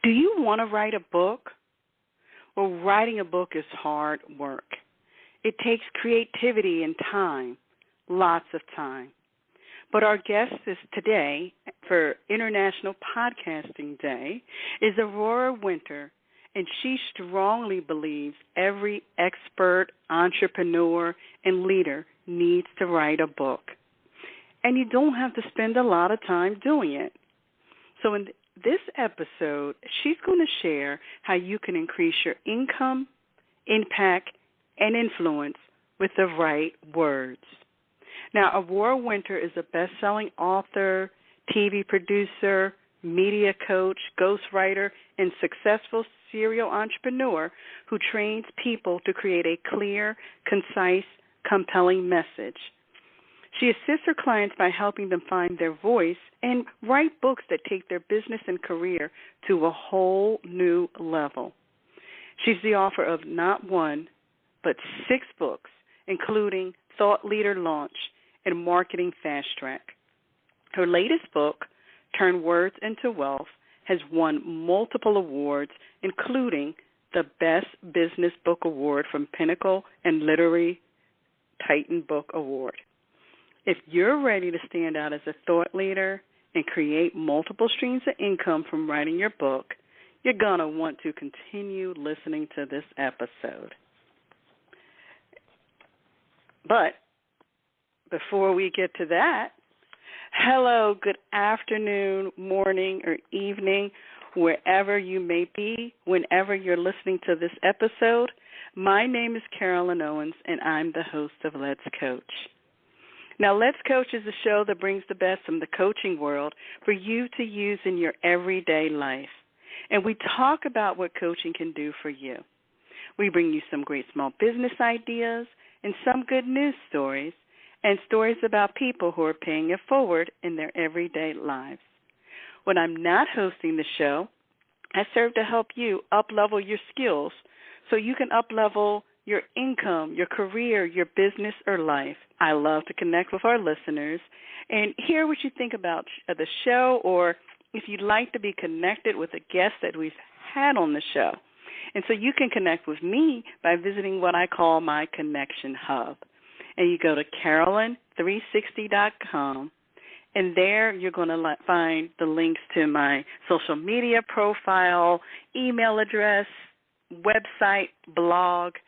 Do you want to write a book? Well, writing a book is hard work. It takes creativity and time, lots of time. But our guest is today for International Podcasting Day is Aurora Winter, and she strongly believes every expert, entrepreneur, and leader needs to write a book. And you don't have to spend a lot of time doing it. So in this episode, she's going to share how you can increase your income, impact, and influence with the right words. Now, Aurora Winter is a best-selling author, TV producer, media coach, ghostwriter, and successful serial entrepreneur who trains people to create a clear, concise, compelling message. She assists her clients by helping them find their voice and write books that take their business and career to a whole new level. She's the author of not one, but 6 books, including Thought Leader Launch and Marketing Fastrack. Her latest book, Turn Words into Wealth, has won multiple awards, including the Best Business Book Award from Pinnacle and Literary Titan Book Award. If you're ready to stand out as a thought leader and create multiple streams of income from writing your book, you're going to want to continue listening to this episode. But before we get to that, hello, good afternoon, morning, or evening, wherever you may be, whenever you're listening to this episode. My name is Carolyn Owens, and I'm the host of Let's Coach. Now, Let's Coach is a show that brings the best from the coaching world for you to use in your everyday life. And we talk about what coaching can do for you. We bring you some great small business ideas and some good news stories and stories about people who are paying it forward in their everyday lives. When I'm not hosting the show, I serve to help you up-level your skills so you can up-level your income, your career, your business, or life. I love to connect with our listeners and hear what you think about the show, or if you'd like to be connected with a guest that we've had on the show. And so you can connect with me by visiting what I call my Connection Hub. And you go to Carolyn360.com, and there you're going to find the links to my social media profile, email address, website, blog,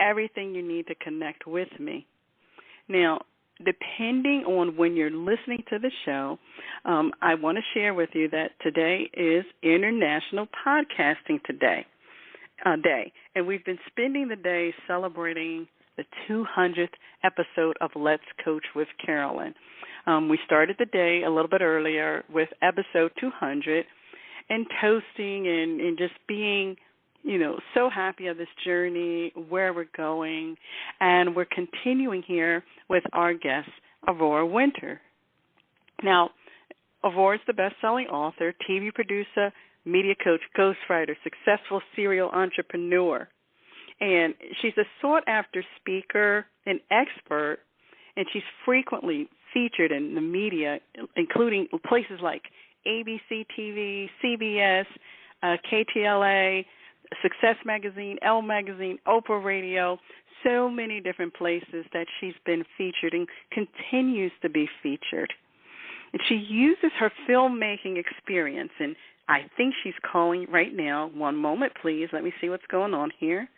everything you need to connect with me. Now, depending on when you're listening to the show, I want to share with you that today is International Podcasting Day. And we've been spending the day celebrating the 200th episode of Let's Coach with Carolyn. We started the day a little bit earlier with episode 200 and toasting and just being so happy of this journey, where we're going, and we're continuing here with our guest, Aurora Winter. Now, Aurora's the best-selling author, TV producer, media coach, ghostwriter, successful serial entrepreneur, and she's a sought-after speaker and expert, and she's frequently featured in the media, including places like ABC TV, CBS, KTLA, Success Magazine, Elle Magazine, Oprah Radio, so many different places that she's been featured and continues to be featured. And she uses her filmmaking experience, and I think she's calling right now. One moment, please. Let me see what's going on here.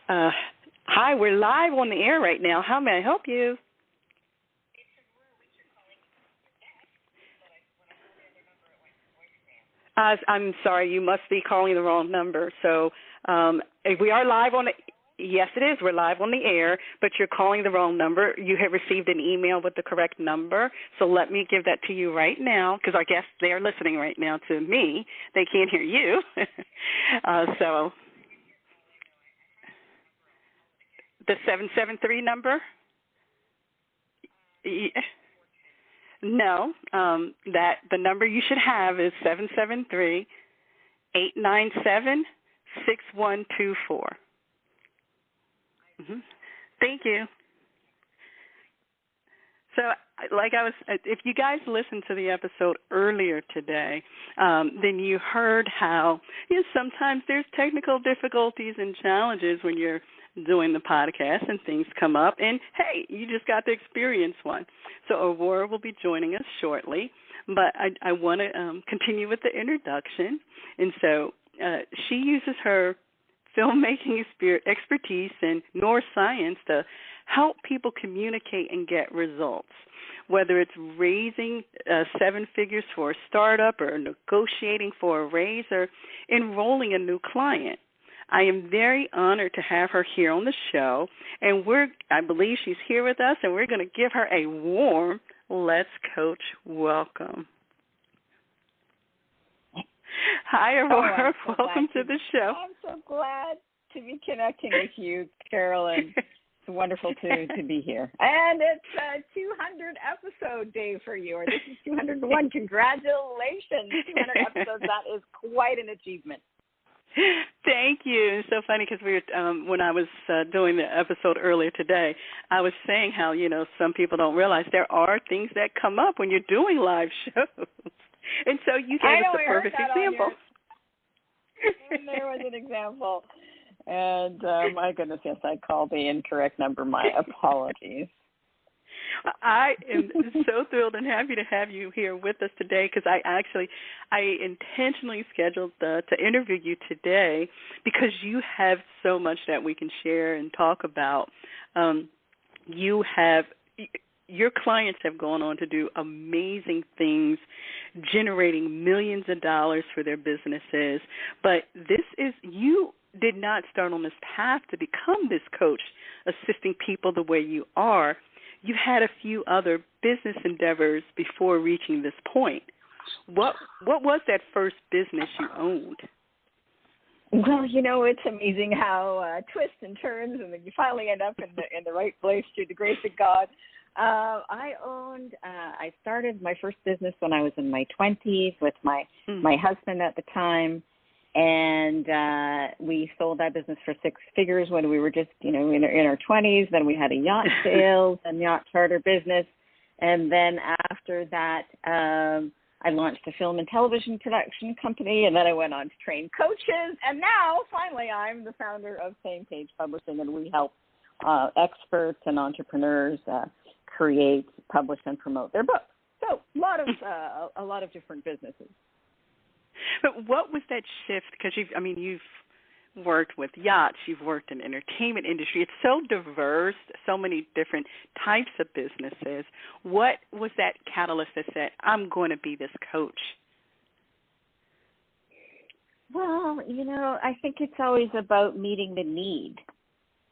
Hi, we're live on the air right now. How may I help you? I'm sorry, you must be calling the wrong number. So if we are live on the yes, it is. We're live on the air, but you're calling the wrong number. You have received an email with the correct number. So let me give that to you right now, because our guests, they are listening right now to me. They can't hear you. So the 773 number? No, that the number you should have is 773-897-6124. Thank you. So, if you guys listened to the episode earlier today, then you heard how sometimes there's technical difficulties and challenges when you're doing the podcast and things come up. And, hey, you just got to experience one. So Aurora will be joining us shortly. But I want to continue with the introduction. And so she uses her filmmaking expertise in neuroscience to help people communicate and get results, whether it's raising 7 figures for a startup or negotiating for a raise or enrolling a new client. I am very honored to have her here on the show, and I believe she's here with us, and we're going to give her a warm Let's Coach welcome. Hi, Aurora. Welcome to the show. I'm so glad to be connecting with you, Carolyn. It's wonderful to be here. And it's a 200 episode day for you, or this is 201. Congratulations. 200 episodes. That is quite an achievement. Thank you. It's so funny because we were, when I was doing the episode earlier today, I was saying how, some people don't realize there are things that come up when you're doing live shows. And so you gave us the perfect example. And there was an example. And my goodness, yes, I called the incorrect number. My apologies. I am so thrilled and happy to have you here with us today because I intentionally scheduled to interview you today because you have so much that we can share and talk about. Your clients have gone on to do amazing things, generating millions of dollars for their businesses. But you did not start on this path to become this coach, assisting people the way you are. You had a few other business endeavors before reaching this point. What was that first business you owned? Well, it's amazing how twists and turns, and then you finally end up in the right place through the grace of God. I started my first business when I was in my 20s with my husband at the time, and we sold that business for 6 figures when we were just, in our 20s. Then we had a yacht sales and yacht charter business, and then after that, I launched a film and television production company, and then I went on to train coaches, and now, finally, I'm the founder of Same Page Publishing, and we help experts and entrepreneurs create, publish, and promote their books. So a lot of different businesses. But what was that shift? Because you've worked with yachts, you've worked in the entertainment industry. It's so diverse, so many different types of businesses. What was that catalyst that said, I'm going to be this coach? Well, I think it's always about meeting the need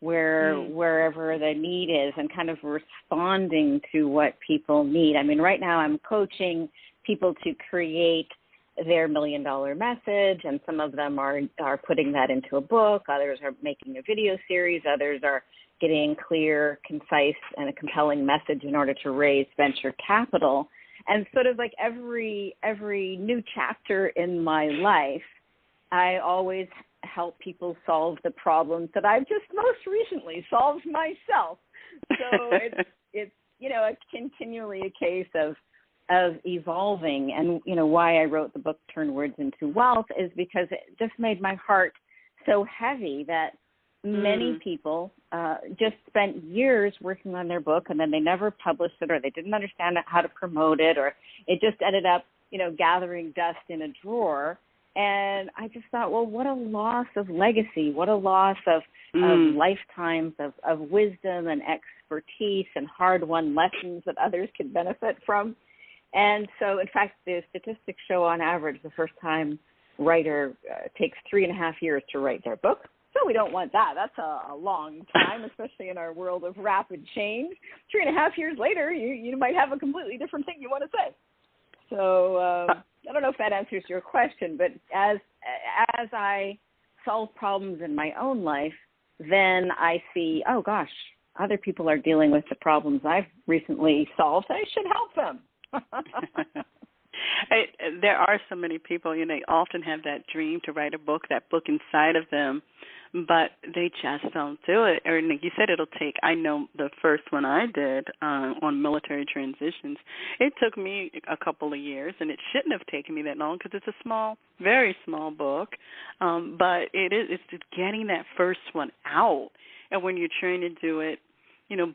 wherever the need is and kind of responding to what people need. Right now I'm coaching people to create their $1 million message, and some of them are putting that into a book. Others are making a video series. Others are getting clear, concise, and a compelling message in order to raise venture capital. And sort of like every new chapter in my life, I always help people solve the problems that I've just most recently solved myself. So it's continually a case of evolving. And, why I wrote the book, Turn Words into Wealth, is because it just made my heart so heavy that many people just spent years working on their book, and then they never published it, or they didn't understand how to promote it, or it just ended up, gathering dust in a drawer. And I just thought, well, what a loss of legacy, what a loss of lifetimes of wisdom and expertise and hard-won lessons that others could benefit from. And so, in fact, the statistics show on average the first-time writer takes 3.5 years to write their book. So we don't want that. That's a long time, especially in our world of rapid change. 3.5 years later, you might have a completely different thing you want to say. So I don't know if that answers your question, but as I solve problems in my own life, then I see, oh, gosh, other people are dealing with the problems I've recently solved. I should help them. There are so many people, they often have that dream to write a book, that book inside of them, but they just don't do it. Or like you said, it'll take, I know the first one I did on military transitions, it took me a couple of years, and it shouldn't have taken me that long because it's a small, very small book, but it's just getting that first one out. And when you're trying to do it,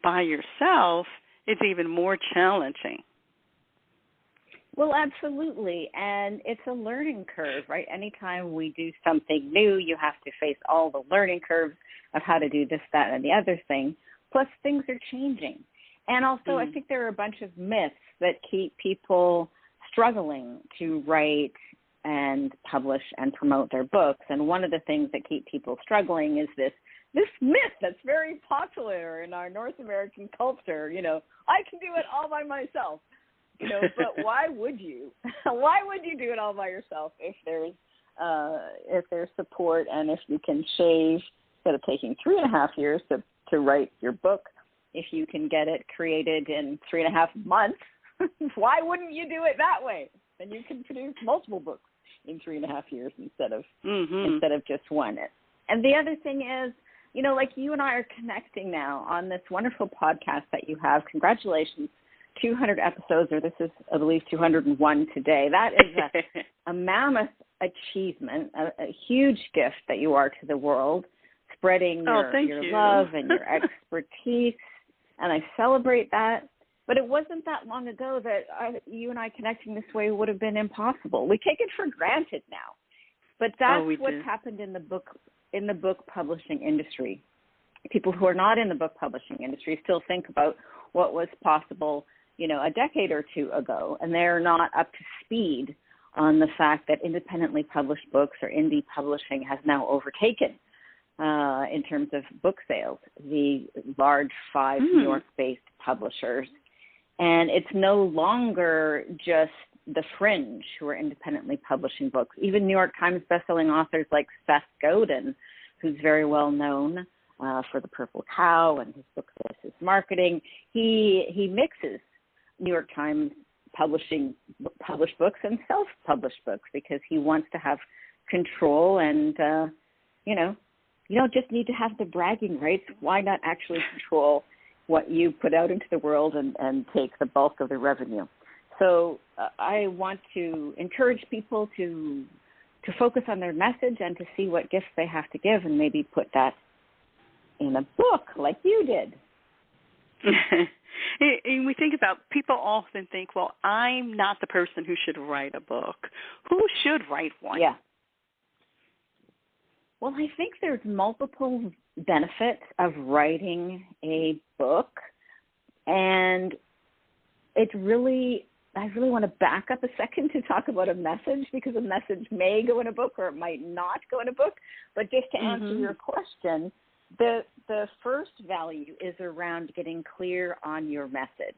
by yourself, it's even more challenging. Well, absolutely, and it's a learning curve, right? Anytime we do something new, you have to face all the learning curves of how to do this, that, and the other thing. Plus, things are changing. And also, I think there are a bunch of myths that keep people struggling to write and publish and promote their books. And one of the things that keep people struggling is this myth that's very popular in our North American culture, I can do it all by myself. But why would you? Why would you do it all by yourself if there's support, and if you can shave, instead of taking 3.5 years to write your book, if you can get it created in 3.5 months, why wouldn't you do it that way? Then you can produce multiple books in 3.5 years instead of just one. And the other thing is, like you and I are connecting now on this wonderful podcast that you have. Congratulations. 200 episodes, or this is, I believe, 201 today. That is a mammoth achievement, a huge gift that you are to the world, spreading your love and your expertise, and I celebrate that. But it wasn't that long ago that you and I connecting this way would have been impossible. We take it for granted now, but that's what's happened in the book publishing industry. People who are not in the book publishing industry still think about what was possible a decade or two ago, and they're not up to speed on the fact that independently published books or indie publishing has now overtaken, in terms of book sales, the large 5 New York-based publishers. And it's no longer just the fringe who are independently publishing books. Even New York Times bestselling authors like Seth Godin, who's very well known for The Purple Cow and his book, This is Marketing, he mixes New York Times published books and self-published books because he wants to have control, and you don't just need to have the bragging rights. Why not actually control what you put out into the world and take the bulk of the revenue? So I want to encourage people to focus on their message and to see what gifts they have to give, and maybe put that in a book like you did. And we think about, people often think, well, I'm not the person who should write a book. Who should write one? Yeah. Well, I think there's multiple benefits of writing a book, and I really want to back up a second to talk about a message, because a message may go in a book or it might not go in a book. But just to answer your question, the first value is around getting clear on your message.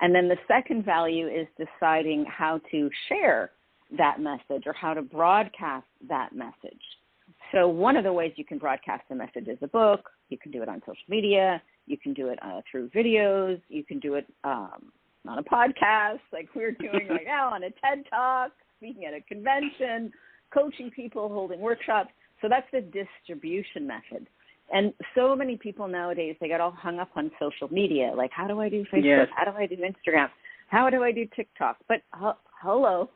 And then the second value is deciding how to share that message or how to broadcast that message. So one of the ways you can broadcast a message is a book. You can do it on social media. You can do it through videos. You can do it on a podcast like we're doing right now, on a TED Talk, speaking at a convention, coaching people, holding workshops. So that's the distribution method. And so many people nowadays, they get all hung up on social media. Like, how do I do Facebook? Yes. How do I do Instagram? How do I do TikTok? But hello,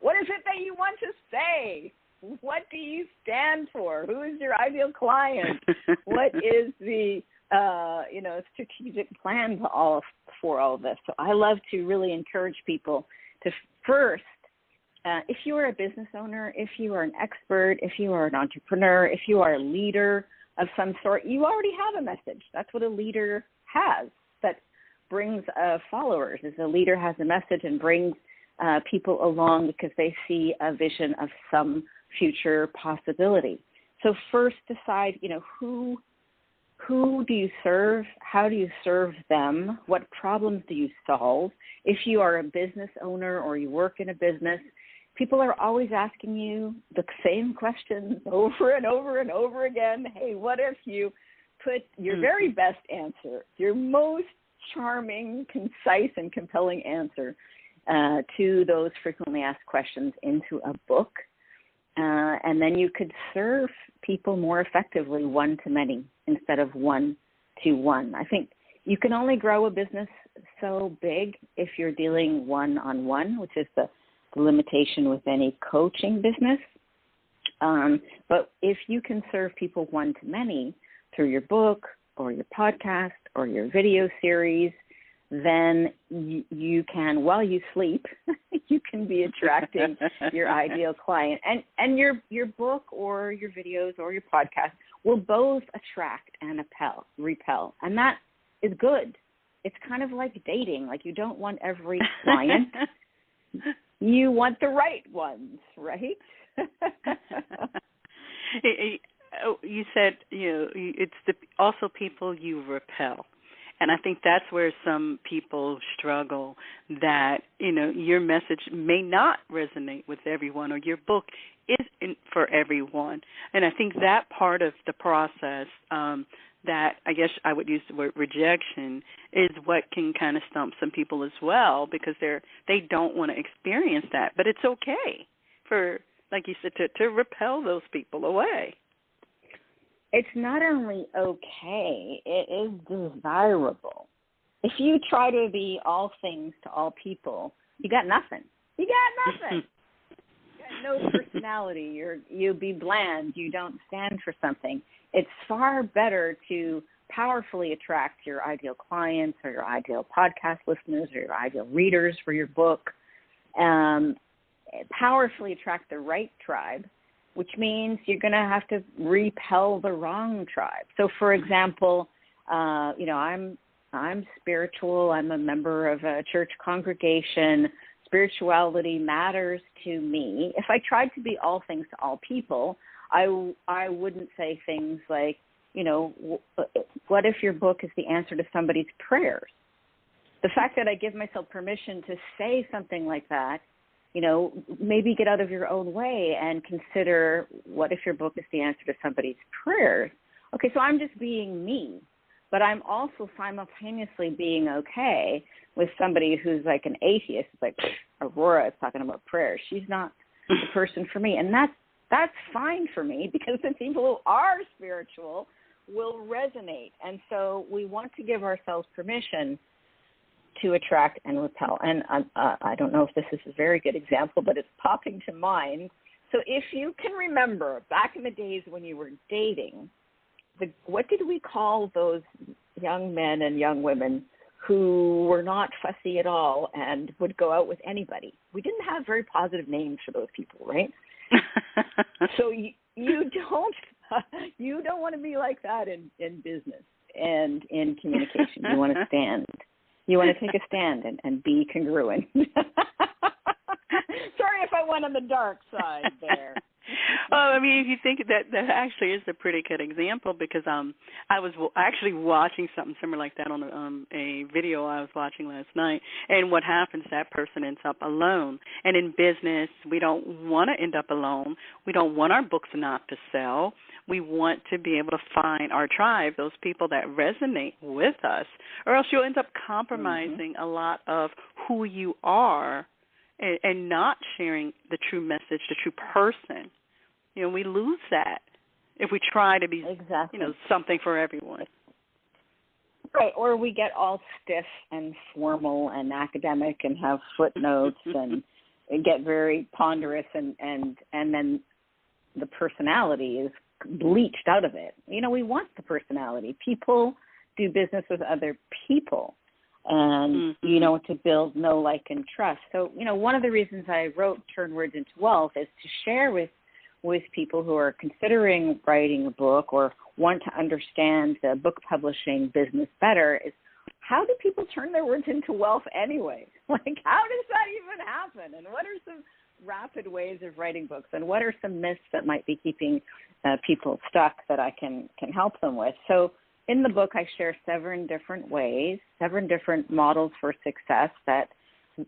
what is it that you want to say? What do you stand for? Who is your ideal client? What is the strategic plan for all of this? So I love to really encourage people to first, if you are a business owner, if you are an expert, if you are an entrepreneur, if you are a leader of some sort, you already have a message. That's what a leader has, that brings followers, is a leader has a message and brings people along because they see a vision of some future possibility. So first decide, who do you serve? How do you serve them? What problems do you solve? If you are a business owner or you work in a business, people are always asking you the same questions over and over and over again. Hey, what if you put your very best answer, your most charming, concise, and compelling answer to those frequently asked questions into a book? And then you could serve people more effectively one-to-many instead of one-to-one. I think you can only grow a business so big if you're dealing one-on-one, which is the limitation with any coaching business. But if you can serve people one-to-many through your book or your podcast or your video series, then you can, while you sleep, you can be attracting your ideal client. And your book or your videos or your podcast will both attract and repel. And that is good. It's kind of like dating. Like, you don't want every client. You want the right ones, right? You said, it's also people you repel. And I think that's where some people struggle, that, your message may not resonate with everyone, or your book isn't for everyone. And I think that part of the process, that I guess I would use the word rejection, is what can kind of stump some people as well, because they don't want to experience that. But it's okay for, like you said, to repel those people away. It's not only okay, it is desirable. If you try to be all things to all people, you got nothing. You got no personality. You be bland. You don't stand for something. It's far better to powerfully attract your ideal clients or your ideal podcast listeners or your ideal readers for your book. Powerfully attract the right tribe, which means you're going to have to repel the wrong tribe. So, for example, I'm spiritual. I'm a member of a church congregation. Spirituality matters to me. If I tried to be all things to all people, I wouldn't say things like, what if your book is the answer to somebody's prayers? The fact that I give myself permission to say something like that, maybe get out of your own way and consider, what if your book is the answer to somebody's prayers? Okay, so I'm just being me, but I'm also simultaneously being okay with somebody who's like an atheist. It's like, Aurora is talking about prayers. She's not the person for me. And that's fine for me, because the people who are spiritual will resonate. And so we want to give ourselves permission to attract and repel. And I don't know if this is a very good example, but it's popping to mind. So if you can remember back in the days when you were dating, what did we call those young men and young women who were not fussy at all and would go out with anybody? We didn't have very positive names for those people, right? So you don't want to be like that in business and in communication. You want to stand. You want to take a stand and be congruent. Sorry if I went on the dark side there. Well, I mean, if you think that actually is a pretty good example, because I was actually watching something similar like that on a video I was watching last night. And what happens, that person ends up alone. And in business, we don't want to end up alone. We don't want our books not to sell. We want to be able to find our tribe, those people that resonate with us, or else you'll end up compromising a lot of who you are and not sharing the true message, the true person. We lose that if we try to be, something for everyone. Right, or we get all stiff and formal and academic and have footnotes and get very ponderous, and then the personality is bleached out of it. We want the personality. People do business with other people, and to build know, like, and trust. So, one of the reasons I wrote Turn Words into Wealth is to share with people who are considering writing a book or want to understand the book publishing business better is, how do people turn their words into wealth anyway? Like, how does that even happen? And what are some rapid ways of writing books? And what are some myths that might be keeping people stuck that I can help them with? So in the book, I share 7 different ways, 7 different models for success that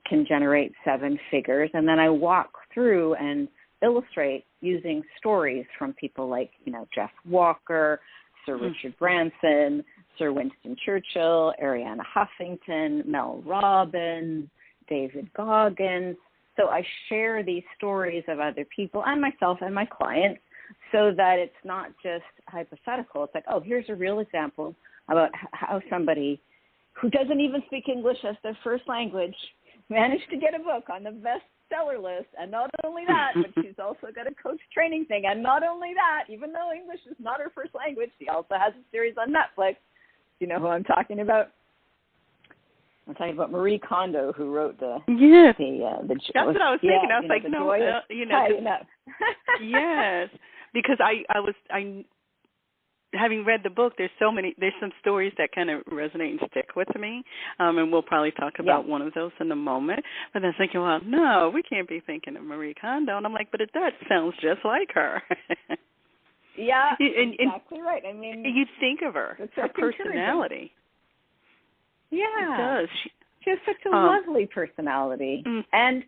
can generate 7 figures. And then I walk through and illustrate using stories from people like, Jeff Walker, Sir Richard Branson, Sir Winston Churchill, Arianna Huffington, Mel Robbins, David Goggins. So I share these stories of other people and myself and my clients so that it's not just hypothetical. It's like, oh, here's a real example about how somebody who doesn't even speak English as their first language managed to get a book on the bestseller list. And not only that, but she's also got a coach training thing. And not only that, even though English is not her first language, she also has a series on Netflix. Do you know who I'm talking about? I'm talking about Marie Kondo, who wrote the Yes. That's what I was thinking. I was like, no, yes, because I having read the book, there's some stories that kind of resonate and stick with me, and we'll probably talk about one of those in a moment. But I'm thinking, well, no, we can't be thinking of Marie Kondo, and I'm like, but that sounds just like her. Yeah, exactly right. I mean, you'd think of her personality. Yeah, it does. She has such a lovely personality, and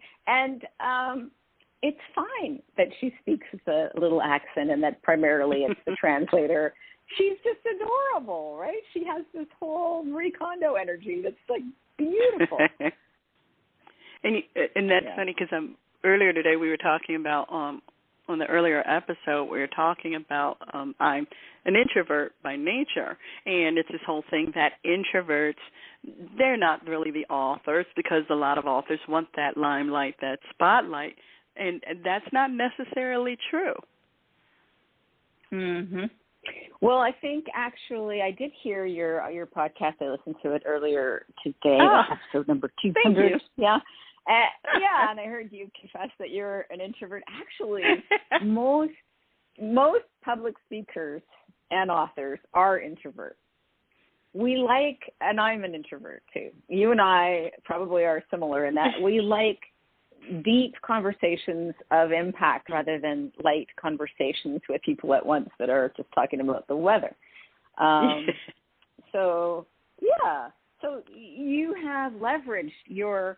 it's fine that she speaks with a little accent and that primarily it's the translator. She's just adorable, right? She has this whole Marie Kondo energy that's like beautiful. and that's funny because earlier today we were talking about on the earlier episode we were talking about I'm an introvert by nature, and it's this whole thing that introverts, they're not really the authors because a lot of authors want that limelight, that spotlight. And that's not necessarily true. Mm-hmm. Well, I think actually I did hear your podcast. I listened to it earlier today, episode number 200. Thank you. Yeah. And I heard you confess that you're an introvert. Actually, most public speakers and authors are introverts. And I'm an introvert too. You and I probably are similar in that we like deep conversations of impact rather than light conversations with people at once that are just talking about the weather. So you have leveraged your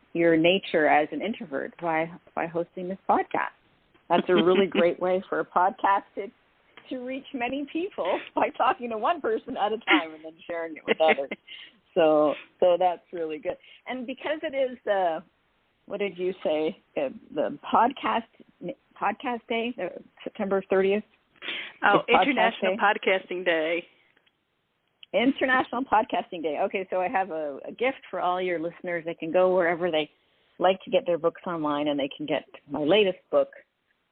nature as an introvert by hosting this podcast. That's a really great way for a podcast to reach many people by talking to one person at a time and then sharing it with others. So that's really good. And because it is what did you say? The podcast day, September 30th? Oh, International Podcasting Day. International Podcasting Day. Okay, so I have a gift for all your listeners. They can go wherever they like to get their books online, and they can get my latest book,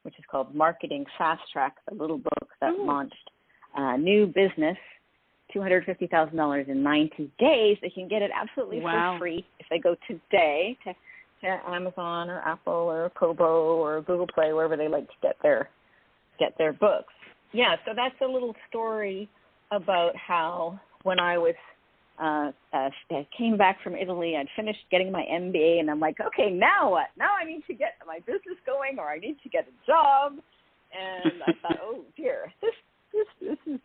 which is called Marketing Fastrack, the little book that launched new business, $250,000 in 90 days. They can get it absolutely for free if they go today to Amazon or Apple or Kobo or Google Play, wherever they like to get their books. Yeah, so that's a little story about how when I was came back from Italy, I'd finished getting my MBA, and I'm like, okay, now what? Now I need to get my business going, or I need to get a job. And I thought, oh dear, this is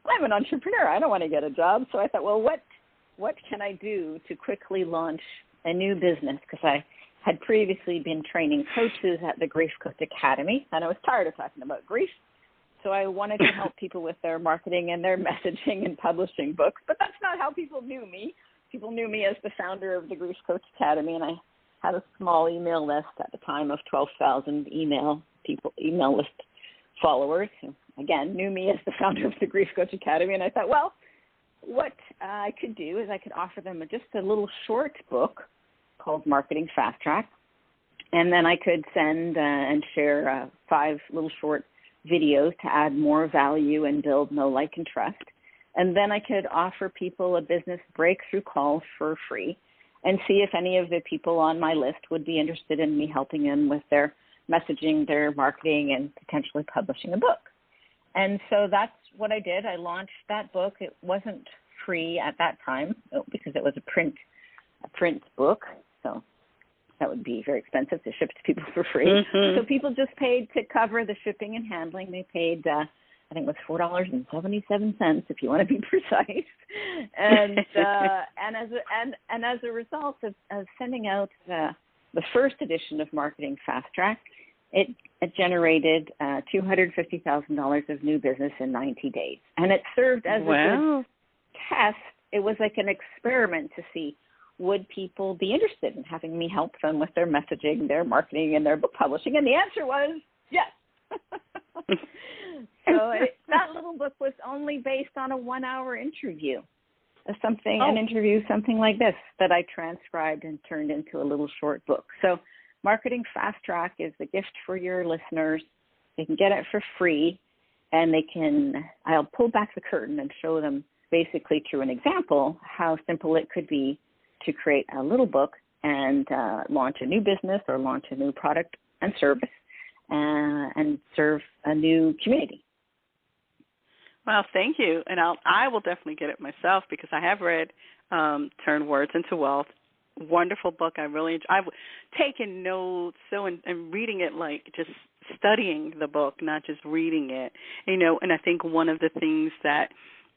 I'm an entrepreneur. I don't want to get a job. So I thought, well, what can I do to quickly launch a new business? Because I had previously been training coaches at the Grief Coach Academy, and I was tired of talking about grief. So I wanted to help people with their marketing and their messaging and publishing books. But that's not how people knew me. People knew me as the founder of the Grief Coach Academy, and I had a small email list at the time of 12,000 email list followers who, again, knew me as the founder of the Grief Coach Academy. And I thought, well, what I could do is I could offer them just a little short book called Marketing Fastrack, and then I could send and share 5 little short videos to add more value and build know, like, and trust. And then I could offer people a business breakthrough call for free and see if any of the people on my list would be interested in me helping them with their messaging, their marketing, and potentially publishing a book. And so that's what I did. I launched that book. It wasn't free at that time because it was a print book. So that would be very expensive to ship to people for free. Mm-hmm. So people just paid to cover the shipping and handling. They paid, I think it was $4.77 if you want to be precise. And as a result of sending out the first edition of Marketing Fastrack, it generated $250,000 of new business in 90 days. And it served as a good test. It was like an experiment to see would people be interested in having me help them with their messaging, their marketing, and their book publishing? And the answer was yes. So that little book was only based on a 1-hour interview, an interview, something like this, that I transcribed and turned into a little short book. So Marketing Fastrack is the gift for your listeners. They can get it for free, and I'll pull back the curtain and show them basically through an example how simple it could be to create a little book and launch a new business or launch a new product and service and serve a new community. Well, thank you. And I will definitely get it myself because I have read Turn Words into Wealth. Wonderful book. I've taken notes, and reading it, like just studying the book, not just reading it. And I think one of the things that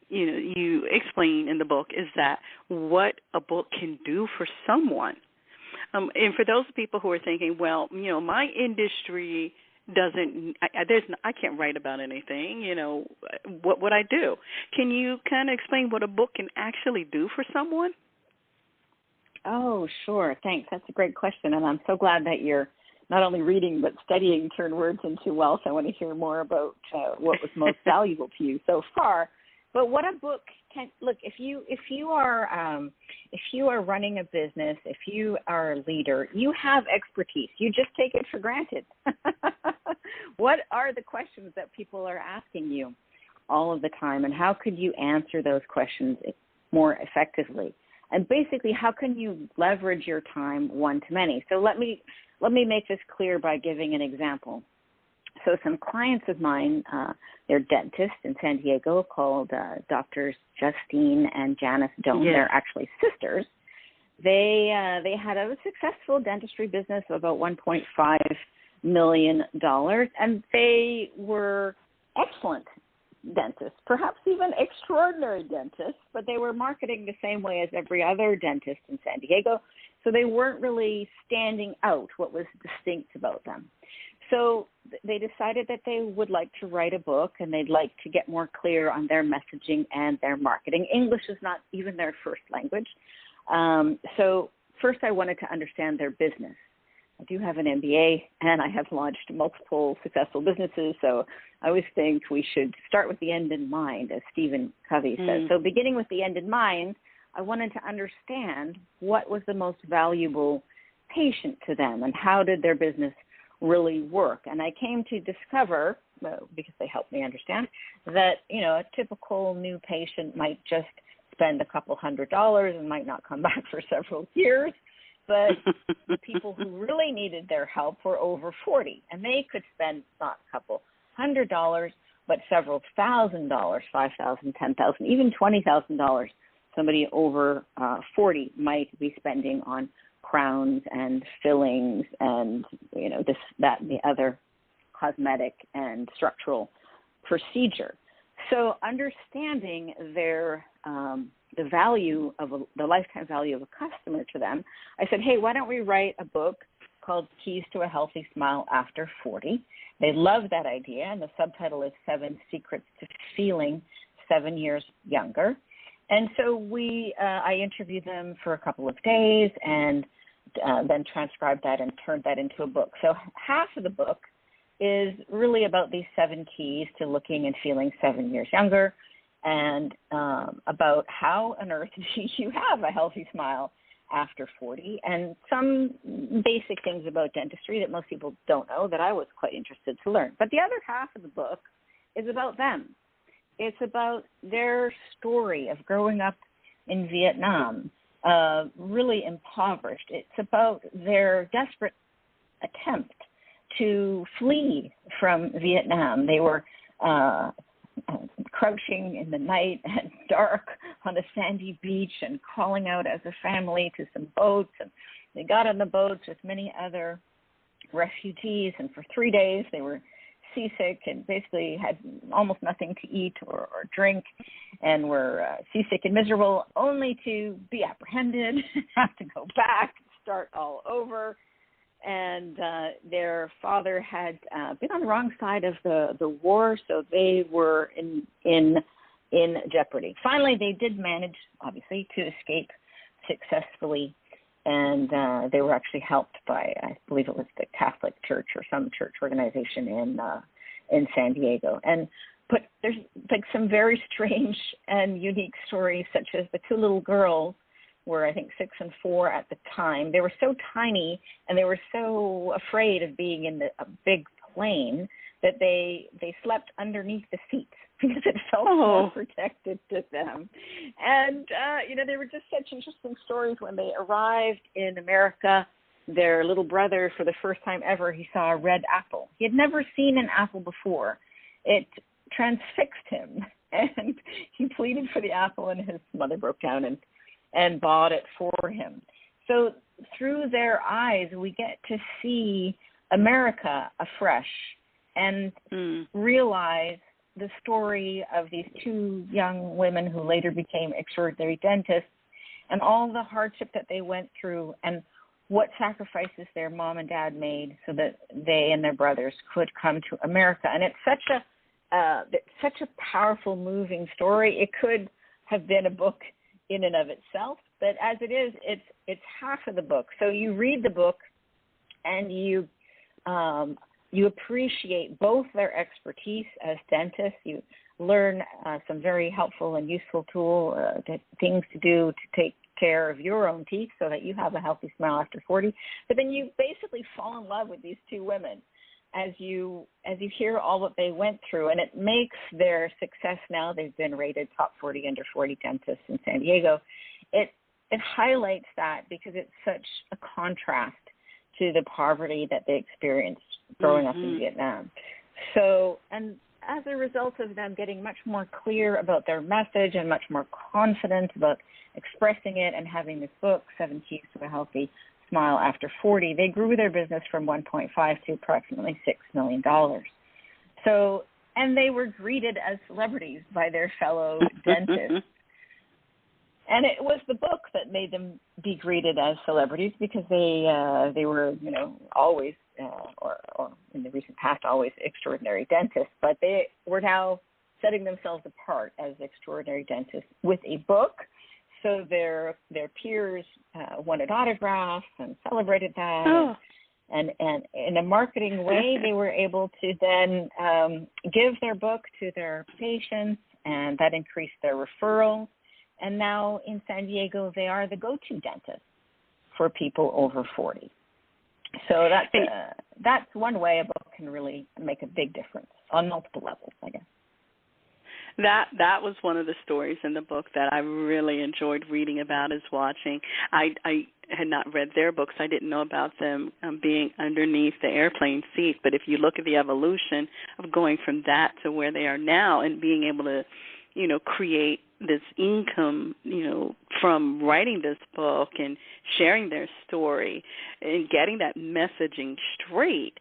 you explain in the book is that what a book can do for someone. And for those people who are thinking, well, my industry I can't write about anything, what would I do? Can you kind of explain what a book can actually do for someone? Oh, sure. Thanks. That's a great question. And I'm so glad that you're not only reading but studying Turn Words into Wealth. I want to hear more about what was most valuable to you so far. But what a book can look, if you are running a business, if you are a leader, you have expertise. You just take it for granted. What are the questions that people are asking you all of the time, and how could you answer those questions more effectively? And basically, how can you leverage your time one-to-many? So let me make this clear by giving an example. So some clients of mine, they're dentists in San Diego called Doctors Justine and Janice Doan. Yes. They're actually sisters. They had a successful dentistry business of about $1.5 million, and they were excellent dentists, perhaps even extraordinary dentists, but they were marketing the same way as every other dentist in San Diego, so they weren't really standing out what was distinct about them. So they decided that they would like to write a book, and they'd like to get more clear on their messaging and their marketing. English is not even their first language. So first I wanted to understand their business. I do have an MBA, and I have launched multiple successful businesses, so I always think we should start with the end in mind, as Stephen Covey says. So beginning with the end in mind, I wanted to understand what was the most valuable patient to them and how did their business really work. And I came to discover, because they helped me understand, that, a typical new patient might just spend a couple $100 and might not come back for several years. But the people who really needed their help were over 40, and they could spend not a couple $100, but several $1,000, $5,000, $10,000, even $20,000. Somebody over 40 might be spending on crowns and fillings and, this, that, and the other cosmetic and structural procedure. So understanding their the value of the lifetime value of a customer to them, I said, hey, why don't we write a book called Keys to a Healthy Smile After 40? They loved that idea, and the subtitle is 7 Secrets to Feeling 7 Years Younger. And so I interviewed them for a couple of days and then transcribed that and turned that into a book. So half of the book is really about these 7 keys to looking and feeling 7 years younger, and about how on earth do you have a healthy smile after 40, and some basic things about dentistry that most people don't know that I was quite interested to learn. But the other half of the book is about them. It's about their story of growing up in Vietnam, really impoverished. It's about their desperate attempt to flee from Vietnam. They were crouching in the night at dark on a sandy beach and calling out as a family to some boats. And they got on the boats with many other refugees, and for 3 days they were seasick and basically had almost nothing to eat or drink, and were seasick and miserable, only to be apprehended, have to go back, start all over. And their father had been on the wrong side of the war, so they were in jeopardy. Finally, they did manage, obviously, to escape successfully, and they were actually helped by, I believe it was the Catholic Church or some church organization in San Diego. But there's like some very strange and unique stories, such as the two little girls were, I think, 6 and 4 at the time. They were so tiny and they were so afraid of being in a big plane that they slept underneath the seats because it felt more protected to them. And, they were just such interesting stories. When they arrived in America, their little brother, for the first time ever, he saw a red apple. He had never seen an apple before. It transfixed him, and he pleaded for the apple, and his mother broke down and bought it for him. So through their eyes, we get to see America afresh and realize the story of these two young women who later became extraordinary dentists and all the hardship that they went through and what sacrifices their mom and dad made so that they and their brothers could come to America. And it's such a powerful, moving story. It could have been a book in and of itself, but as it is, it's half of the book. So you read the book and you appreciate both their expertise as dentists. You learn some very helpful and useful things to do to take care of your own teeth so that you have a healthy smile after 40. But then you basically fall in love with these two women as you hear all what they went through, and it makes their success now. They've been rated top 40 under 40 dentists in San Diego. It highlights that because it's such a contrast to the poverty that they experienced growing up in Vietnam. So, and as a result of them getting much more clear about their message and much more confident about expressing it and having this book, 7 Keys to a Healthy Smile After 40, they grew their business from 1.5 to approximately $6 million. So, and they were greeted as celebrities by their fellow dentists. And it was the book that made them be greeted as celebrities because they were, always, or in the recent past, always extraordinary dentists. But they were now setting themselves apart as extraordinary dentists with a book. So their peers wanted autographs and celebrated that. Oh. And in a marketing way, they were able to then give their book to their patients, and that increased their referrals. And now in San Diego, they are the go-to dentist for people over 40. So that's one way a book can really make a big difference on multiple levels, I guess. That was one of the stories in the book that I really enjoyed reading about is watching. I had not read their books. I didn't know about them being underneath the airplane seat. But if you look at the evolution of going from that to where they are now and being able to, create this income, from writing this book and sharing their story and getting that messaging straight.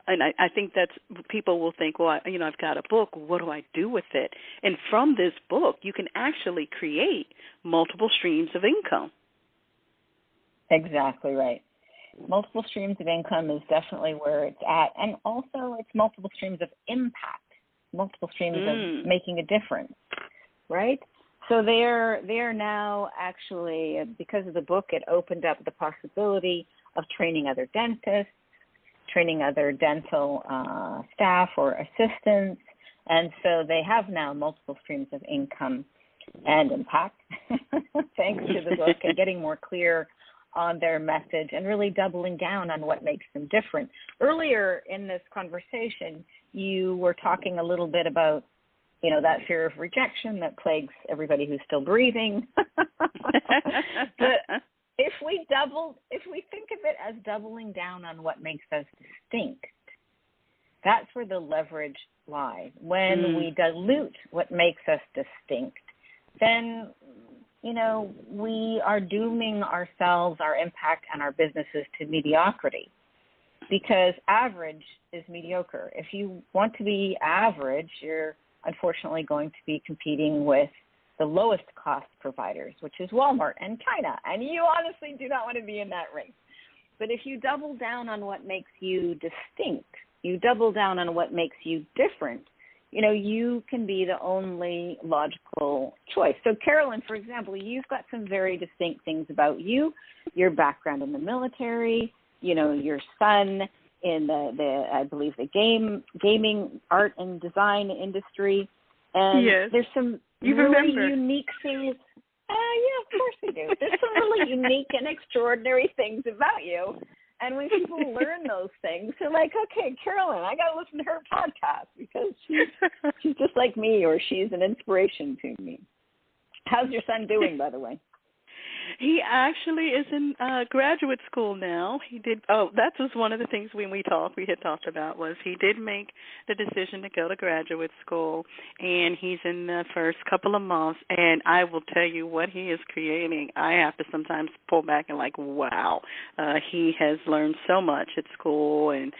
And I think that's, people will think, well, I've got a book. What do I do with it? And from this book, you can actually create multiple streams of income. Exactly right. Multiple streams of income is definitely where it's at. And also it's multiple streams of impact, multiple streams of making a difference, right? So they are now actually, because of the book, it opened up the possibility of training other dentists, training other dental staff or assistants. And so they have now multiple streams of income and impact, thanks to the book, and getting more clear on their message and really doubling down on what makes them different. Earlier in this conversation, you were talking a little bit about that fear of rejection that plagues everybody who's still breathing. But if we think of it as doubling down on what makes us distinct, that's where the leverage lies. When we dilute what makes us distinct, then, we are dooming ourselves, our impact, and our businesses to mediocrity. Because average is mediocre. If you want to be average, you're unfortunately going to be competing with the lowest cost providers, which is Walmart and China. And you honestly do not want to be in that race. But if you double down on what makes you distinct, you double down on what makes you different, you can be the only logical choice. So, Carolyn, for example, you've got some very distinct things about you, your background in the military, your son in the I believe, the gaming, art, and design industry. And yes. There's some really unique things. Yeah, of course we do. There's some really unique and extraordinary things about you. And when people learn those things, they're like, okay, Carolyn, I got to listen to her podcast because she's just like me, or she's an inspiration to me. How's your son doing, by the way? He actually is in graduate school now. That was one of the things when we had talked about was he did make the decision to go to graduate school, and he's in the first couple of months, and I will tell you what he is creating. I have to sometimes pull back and wow, he has learned so much at school and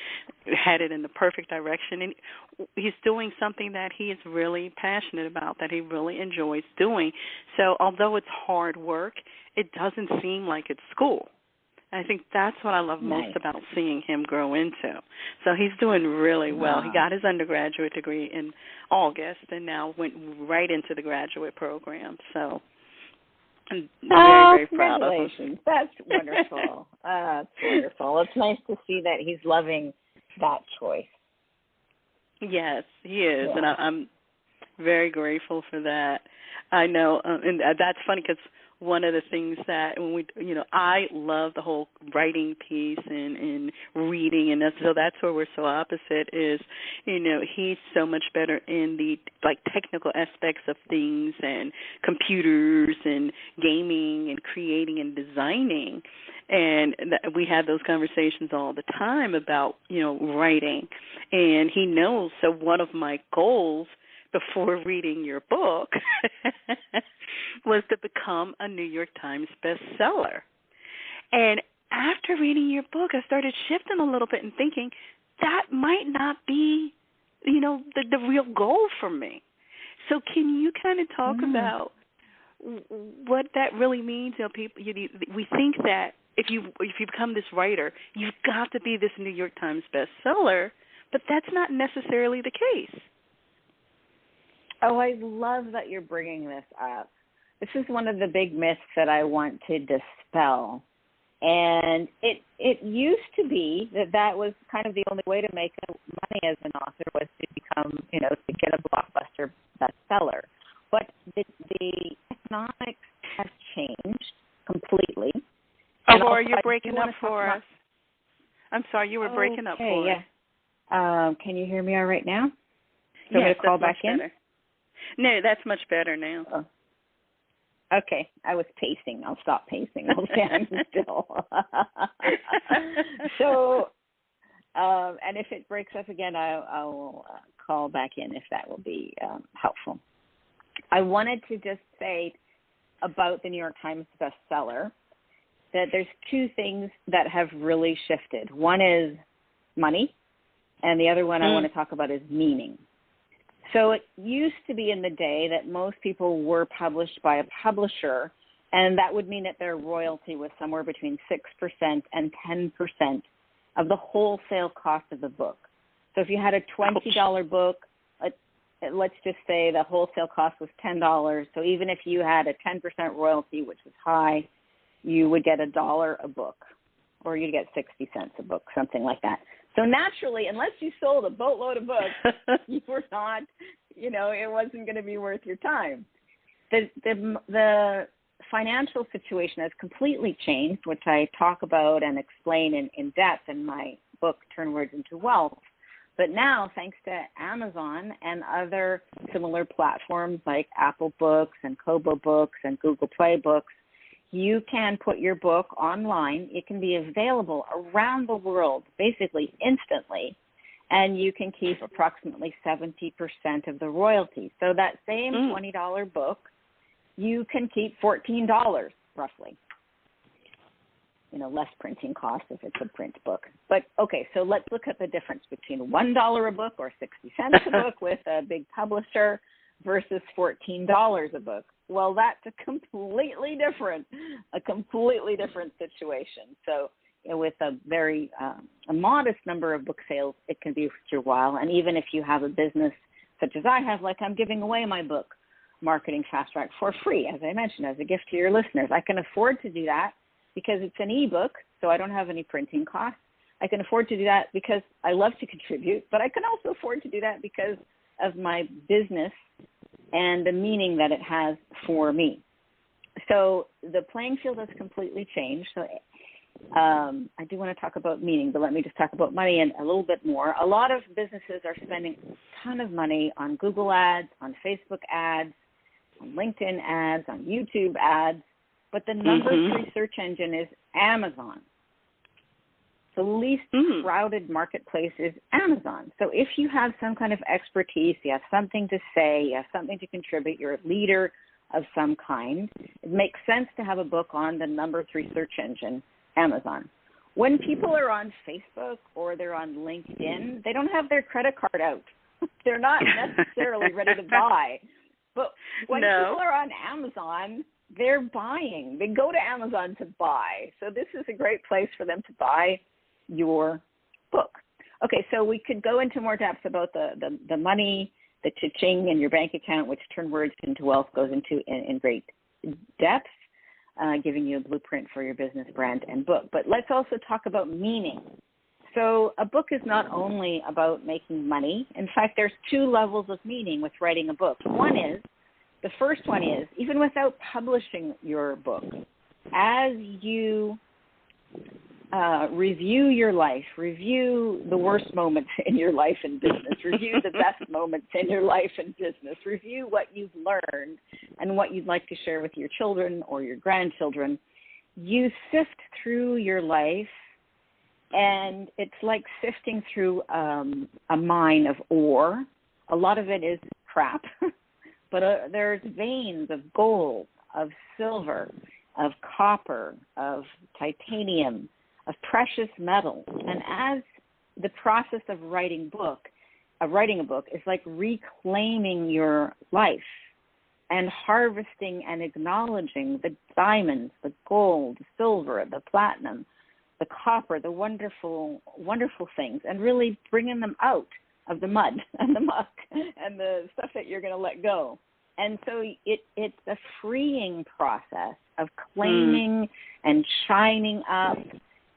headed in the perfect direction, and he's doing something that he is really passionate about, that he really enjoys doing. So although it's hard work, it doesn't seem like it's school. I think that's what I love most about seeing him grow into. So he's doing really well. Wow. He got his undergraduate degree in August and now went right into the graduate program. So I'm very, very proud of him. That's wonderful. That's wonderful. It's nice to see that he's loving that choice. Yes, he is, and I'm very grateful for that. I know, and that's funny because one of the things that when I love the whole writing piece and reading, and so that's where we're so opposite is, he's so much better in the technical aspects of things and computers and gaming and creating and designing. And we have those conversations all the time about, writing. And he knows, so one of my goals before reading your book was to become a New York Times bestseller. And after reading your book, I started shifting a little bit and thinking that might not be, the real goal for me. So can you kind of talk about what that really means? People, we think that if you become this writer, you've got to be this New York Times bestseller, but that's not necessarily the case. Oh, I love that you're bringing this up. This is one of the big myths that I want to dispel. And it used to be that was kind of the only way to make money as an author was to become, to get a blockbuster bestseller. But the economics have changed completely. Aurora, you're breaking up for us. I'm sorry, you were breaking up for us. Can you hear me all right now? So yes, to call back in? Better. No, that's much better now. Oh. Okay, I was pacing. I'll stop pacing. I'll stand still. So, and if it breaks up again, I'll call back in if that will be helpful. I wanted to just say about the New York Times bestseller that there's two things that have really shifted. One is money, and the other one I want to talk about is meaning. So it used to be in the day that most people were published by a publisher, and that would mean that their royalty was somewhere between 6% and 10% of the wholesale cost of the book. So if you had a $20 book, let's just say the wholesale cost was $10. So even if you had a 10% royalty, which was high, you would get $1 a book, or you'd get 60 cents a book, something like that. So naturally, unless you sold a boatload of books, you were not, it wasn't going to be worth your time. The financial situation has completely changed, which I talk about and explain in depth in my book, Turn Words into Wealth. But now, thanks to Amazon and other similar platforms like Apple Books and Kobo Books and Google Play Books, you can put your book online. It can be available around the world, basically instantly, and you can keep approximately 70% of the royalties. So that same $20 book, you can keep $14, roughly. Less printing costs if it's a print book. But, okay, so let's look at the difference between $1 a book or 60 cents a book with a big publisher versus $14 a book. Well, that's a completely different situation. So with a very a modest number of book sales, it can be worth your while. And even if you have a business such as I have, like I'm giving away my book, Marketing Fastrack, for free, as I mentioned, as a gift to your listeners. I can afford to do that because it's an ebook, so I don't have any printing costs. I can afford to do that because I love to contribute, but I can also afford to do that because of my business and the meaning that it has for me. So the playing field has completely changed. So I do want to talk about meaning, but let me just talk about money and a little bit more. A lot of businesses are spending a ton of money on Google ads, on Facebook ads, on LinkedIn ads, on YouTube ads, but the number three search engine is Amazon. The least crowded marketplace is Amazon. So if you have some kind of expertise, you have something to say, you have something to contribute, you're a leader of some kind, it makes sense to have a book on the number three search engine, Amazon. When people are on Facebook or they're on LinkedIn, they don't have their credit card out. They're not necessarily ready to buy. But when people are on Amazon, they're buying. They go to Amazon to buy. So this is a great place for them to buy your book. Okay, so we could go into more depth about the money, the cha-ching in your bank account, which turn words into wealth, goes into in great depth, giving you a blueprint for your business, brand, and book. But let's also talk about meaning. So a book is not only about making money. In fact, there's two levels of meaning with writing a book. The first one is, even without publishing your book, as you review your life, review the worst moments in your life in business, review the best moments in your life in business, review what you've learned and what you'd like to share with your children or your grandchildren. You sift through your life, and it's like sifting through a mine of ore. A lot of it is crap, but there's veins of gold, of silver, of copper, of titanium, of precious metals. And as the process of writing a book is like reclaiming your life and harvesting and acknowledging the diamonds, the gold, the silver, the platinum, the copper, the wonderful, wonderful things, and really bringing them out of the mud and the muck and the stuff that you're going to let go. And so it's a freeing process of claiming and shining up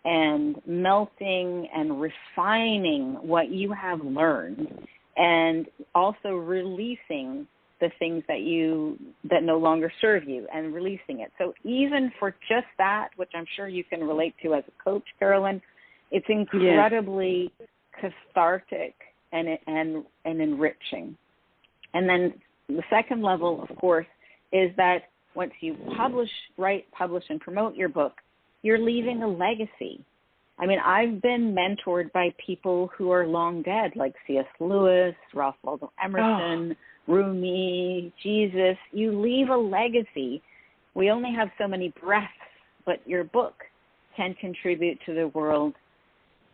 and melting and refining what you have learned, and also releasing the things that no longer serve you, and releasing it. So even for just that, which I'm sure you can relate to as a coach, Carolyn, it's incredibly cathartic and enriching. And then the second level, of course, is that once you publish, and promote your book, you're leaving a legacy. I mean, I've been mentored by people who are long dead, like C.S. Lewis, Ralph Waldo Emerson, Rumi, Jesus. You leave a legacy. We only have so many breaths, but your book can contribute to the world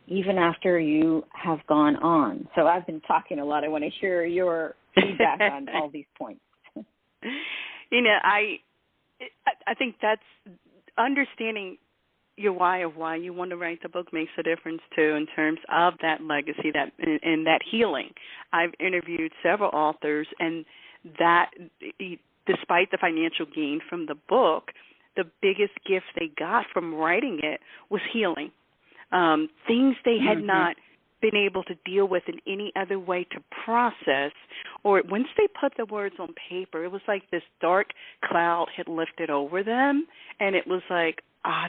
even after you have gone on. So I've been talking a lot. I want to hear your feedback on all these points. You know, I think that's understanding your why of why you want to write the book makes a difference too, in terms of that legacy, that and that healing. I've interviewed several authors, and that despite the financial gain from the book, the biggest gift they got from writing it was healing. Things they had not been able to deal with in any other way to process, or once they put the words on paper, it was like this dark cloud had lifted over them, and it was like,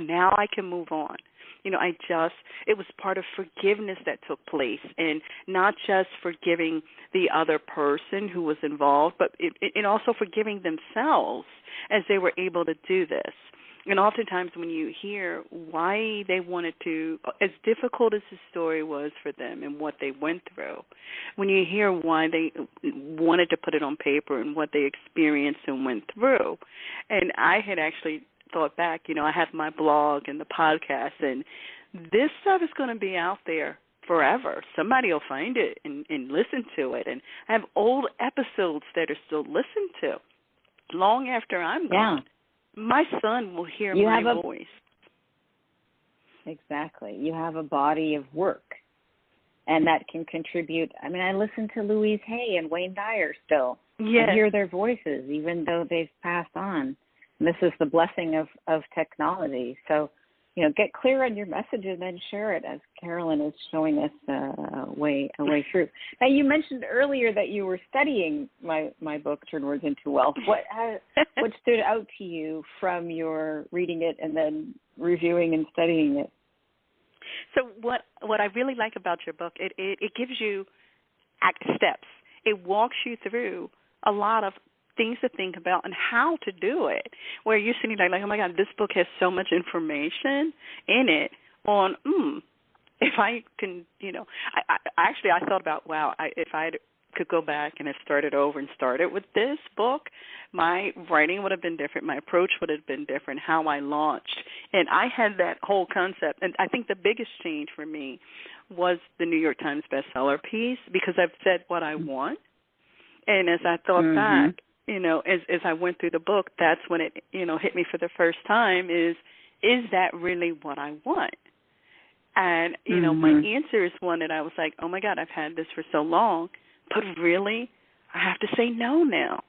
now I can move on. You know, it was part of forgiveness that took place, and not just forgiving the other person who was involved, but it also forgiving themselves as they were able to do this. And oftentimes when you hear why they wanted to, as difficult as the story was for them and what they went through, when you hear why they wanted to put it on paper and what they experienced and went through, and I had actually thought back, you know, I have my blog and the podcast, and this stuff is going to be out there forever. Somebody will find it and listen to it. And I have old episodes that are still listened to long after I'm gone. My son will hear my voice. Exactly. You have a body of work. and that can contribute. I mean, I listen to Louise Hay and Wayne Dyer still. Yes. I hear their voices, even though they've passed on. And this is the blessing of technology. So, get clear on your message and then share it, as Carolyn is showing us a way through. Now, you mentioned earlier that you were studying my book, Turn Words into Wealth. What stood out to you from your reading it and then reviewing and studying it? So what I really like about your book, it gives you steps. It walks you through a lot of things to think about and how to do it, where you're sitting there like, oh, my God, this book has so much information in it on, if I can, I thought about, wow, if I could go back and have started over and started with this book, my writing would have been different, my approach would have been different, how I launched. And I had that whole concept. And I think the biggest change for me was the New York Times bestseller piece, because I've said what I want. And as I thought back, as I went through the book, that's when it, hit me for the first time is that really what I want? And, my answer is one that I was like, oh, my God, I've had this for so long, but really I have to say no now.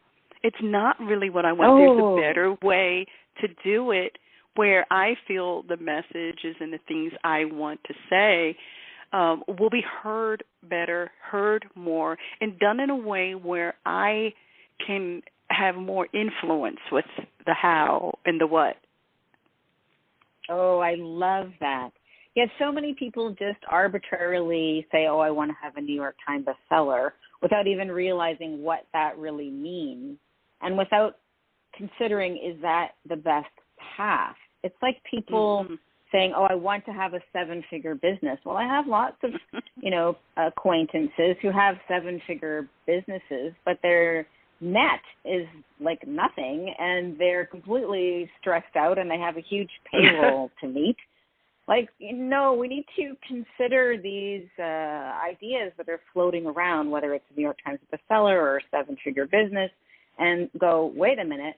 It's not really what I want. Oh. There's a better way to do it where I feel the messages and the things I want to say will be heard better, heard more, and done in a way where I can have more influence with the how and the what. Oh, I love that. Yeah, so many people just arbitrarily say, oh, I want to have a New York Times bestseller without even realizing what that really means and without considering, is that the best path? It's like people saying, oh, I want to have a 7-figure business. Well, I have lots of, acquaintances who have 7-figure businesses, but their net is like nothing, and they're completely stressed out, and they have a huge payroll to meet. Like, we need to consider these ideas that are floating around, whether it's a New York Times bestseller or a 7-figure business, and go, wait a minute,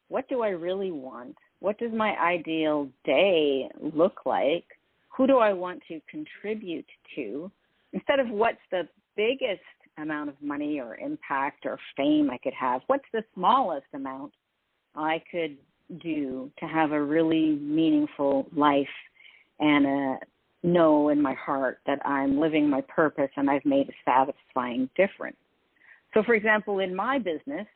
what do I really want? What does my ideal day look like? Who do I want to contribute to? Instead of what's the biggest amount of money or impact or fame I could have, what's the smallest amount I could do to have a really meaningful life and know in my heart that I'm living my purpose and I've made a satisfying difference. So, for example, in my business,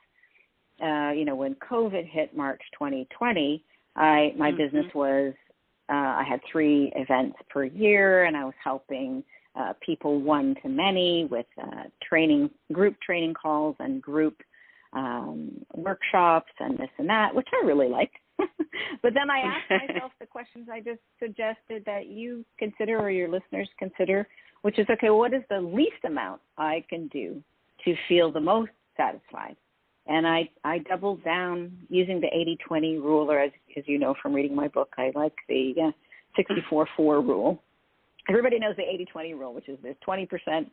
when COVID hit March 2020, my business was, I had 3 events per year, and I was helping people one-to-many with group training calls and group workshops and this and that, which I really liked. But then I asked myself the questions I just suggested that you consider or your listeners consider, which is, okay, what is the least amount I can do to feel the most satisfied? And I doubled down using the 80-20 rule, or as you know from reading my book, I like the 64-4 rule. Everybody knows the 80-20 rule, which is there's 20%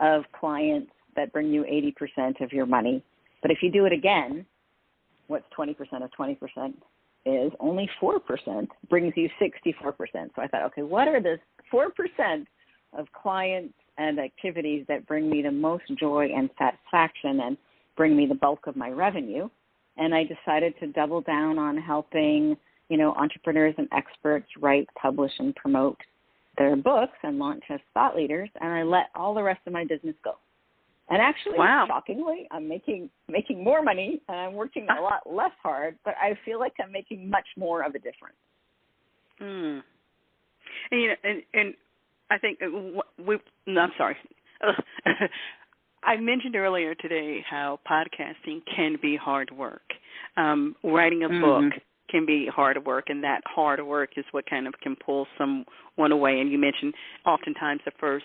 of clients that bring you 80% of your money. But if you do it again, what's 20% of 20% is only 4% brings you 64%. So I thought, okay, what are the 4% of clients and activities that bring me the most joy and satisfaction and bring me the bulk of my revenue? And I decided to double down on helping, entrepreneurs and experts write, publish, and promote their books and launch as thought leaders. And I let all the rest of my business go. And actually, shockingly, I'm making more money, and I'm working a lot less hard, but I feel like I'm making much more of a difference. And I think I'm sorry. I mentioned earlier today how podcasting can be hard work. Writing a book can be hard work, and that hard work is what kind of can pull someone away. And you mentioned oftentimes the first